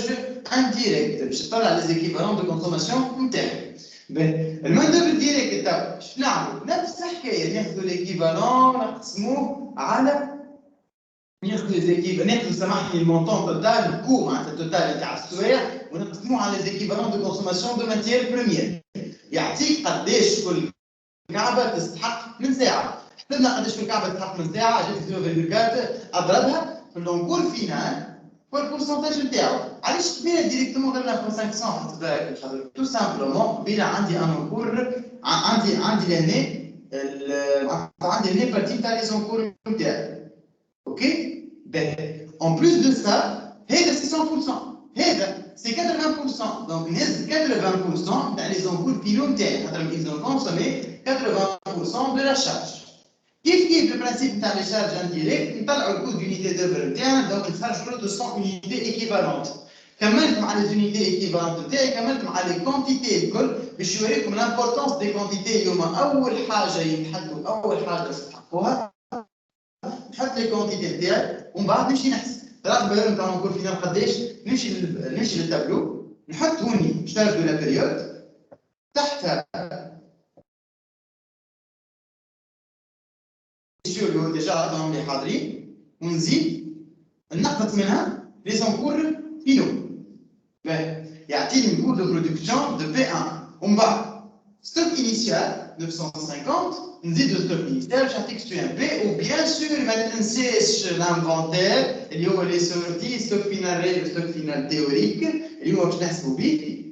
انديريكت باش تطلع لي زيكيفالون دو كونسوماسيون نتاعك. المان دوفر ديريكت تاع شنو نعملوا؟ نفس الحكايه، ناخذوا ليكيفالون نقسموه على ناخذوا سامحني المونطون توتال الكو معناتها التوتال تاع السوايع ونقسموه على لي زيكيفالون دو كونسوماسيون دو ماتير بريمير، يعطيك قداش كل كعبه تستحق من ساعه حسبنا قداش في الكعبه تحط من ساعه جبت 0.4 اضربها في اللونكور فينال والبورسنتاج نتاعو علاش كبيره ديريكتومون غير 500 تو سامبلومون بلا عندي ان انكور عندي لهنا عندي هنا بارتي تاع لي زونكور نتاعي اوكي باهي اون بلوس دو سا هذا سي 100% هذا سي 80% دونك نهز 80% تاع لي زونكور بيلو نتاعي خاطر ils ont consommé 80% de la charge كيف البرانسيب نتاع لي شارج انديريكت نطلعوا الكود دونيتي دوفر نتاعنا دونك نخرجوا له 200 اونيتي ايكيفالونت كملت مع لي زونيتي ايكيفالونت نتاعي كملت مع لي كونتيتي الكل باش يوريكم لامبورطونس دي كونتيتي اليوم اول حاجه يتحدوا اول حاجه تحققوها نحط لي كونتيتي نتاعي ومن بعد نمشي نحسب راح بالهم تاع نقول فينا قداش نمشي للتابلو نحط هوني شارج دو لا بيريود تحتها اللي هو ديجا عطاهم لي حاضرين ونزيد نقص منها لي زونكور فينو يعطيني الكود دو برودكسيون دو بي 1 ومن بعد ستوك انيسيال 950 نزيدو ستوك انيسيال باش يعطيك ستو ان بي وبيان سور ما تنساش الانفونتير اللي هو لي سورتي ستوك فينال ريل ستوك فينال تيوريك اللي هو باش نحسبو بيه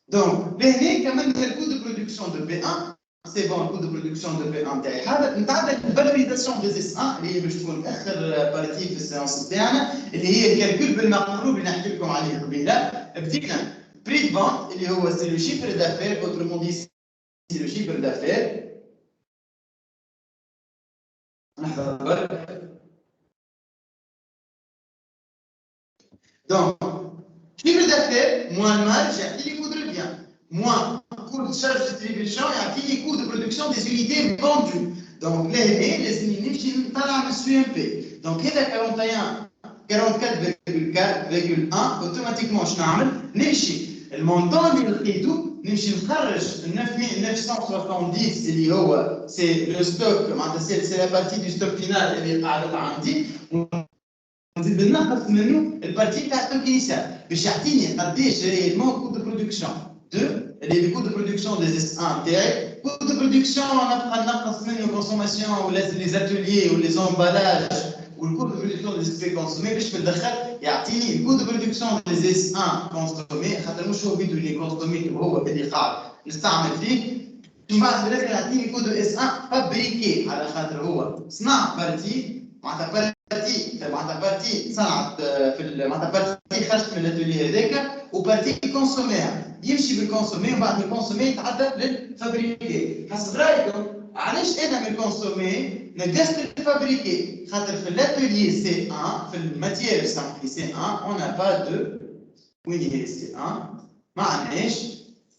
دونك لهنا كملنا الكود دو برودكسيون دو بي 1 سي بون الكود دو برودكسيون دو بي 1 تاعي هذا نتعدى الفالوريزاسيون دي اس 1 اللي هي باش تكون اخر بارتي في السيونس تاعنا اللي هي الكالكول بالمقلوب اللي نحكي لكم عليه قبيله بدينا بري دو فونت اللي هو سي لو شيفر دافير اوترومون دي سي لو شيفر دافير نحضر دونك شيفر دافير موان مارج يعطي لي كود ريفيان moins coût de charge de distribution et les coûts de production des unités vendues. Donc, les unités sont SUMP. Donc, il y a 44,1 automatiquement, je vais le montant de l'État, je 9970, c'est le stock, c'est la partie du stock final, qui est à l'Atlantique. نزيد ننقص منه البارتي تاع الستوك انيسيال باش يعطيني قداش ريالمون كود دو برودكسيون اللي هي كود دو برودكسيون دي اس 1 تاعي كود دو برودكسيون نبقى نقص منه كونسوماسيون ولا لي زاتوليي ولي زومبالاج والكود دو برودكسيون دي سبي كونسومي باش في الدخل يعطيني الكود دو برودكسيون دي اس 1 كونسومي خاطر مش هو بيدو اللي كونسومي هو اللي قاعد نستعمل فيه من بعد في الاخر يعطيني كود دو اس 1 فابريكي على خاطر هو صنع بارتي معناتها بارتي صنعت في معناتها بارتي خرجت من الاتولي هذاك وبارتي كونسوميها يمشي بالكونسومي وبعد من الكونسومي يتعدى للفابريكي حسب رايكم علاش انا من الكونسومي نقصت الفابريكي خاطر في الاتولي سي 1 في الماتيير سامبلي سي 1 اون با دو وين هي سي 1 ما عندناش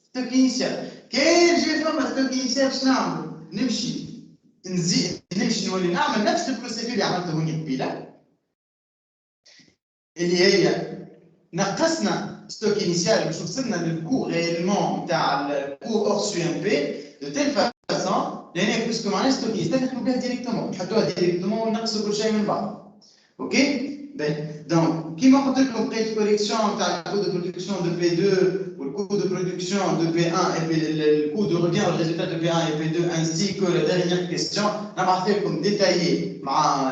ستوك انيسيال كاين جي فما ستوك انيسيال باش نعملو نمشي نمشي نولي نعمل نفس البروسيدور اللي عملته هوني قبيله اللي هي نقصنا ستوك انيسيال باش وصلنا للكو ريالمون تاع الكو اور سي ام بي دو تيل فاسون لان باسكو معناها ستوك انيسيال نخدمو بها ديريكتومون نحطوها ديريكتومون ونقصوا كل شيء من بعض اوكي دونك كيما قلت لكم بقيت كوريكسيون تاع الكو دو برودكسيون دو بي 2 والكو دو برودكسيون دو بي 1 et le coût de revient au résultat de P1 et P2 ainsi que la dernière question نبعث لكم ديتايي مع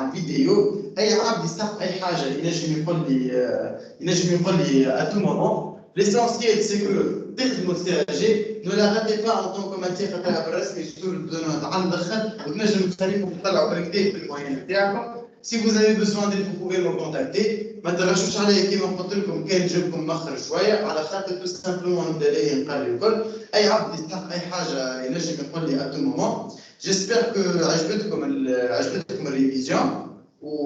الفيديو اي عبد يستحق اي حاجه ينجم يقول لي à tout moment l'essentiel c'est que تخدموا السي جي ne la ratez pas en tant que matière خاطرها بالرسمي سور بدون تعال ندخل وتنجم تخليكم تطلعوا بالكدا في الموين تاعكم. Si vous avez besoin d'aide, vous pouvez me contacter. ما ترشوش عليا كيما قلت لكم كان نجيبكم مخر شويه على خاطر تو سامبلومون نبدا ليه نقري الكل. اي عبد يستحق اي حاجه ينجم يقول لي à tout moment. J'espère que عجبتكم الريفيزيون.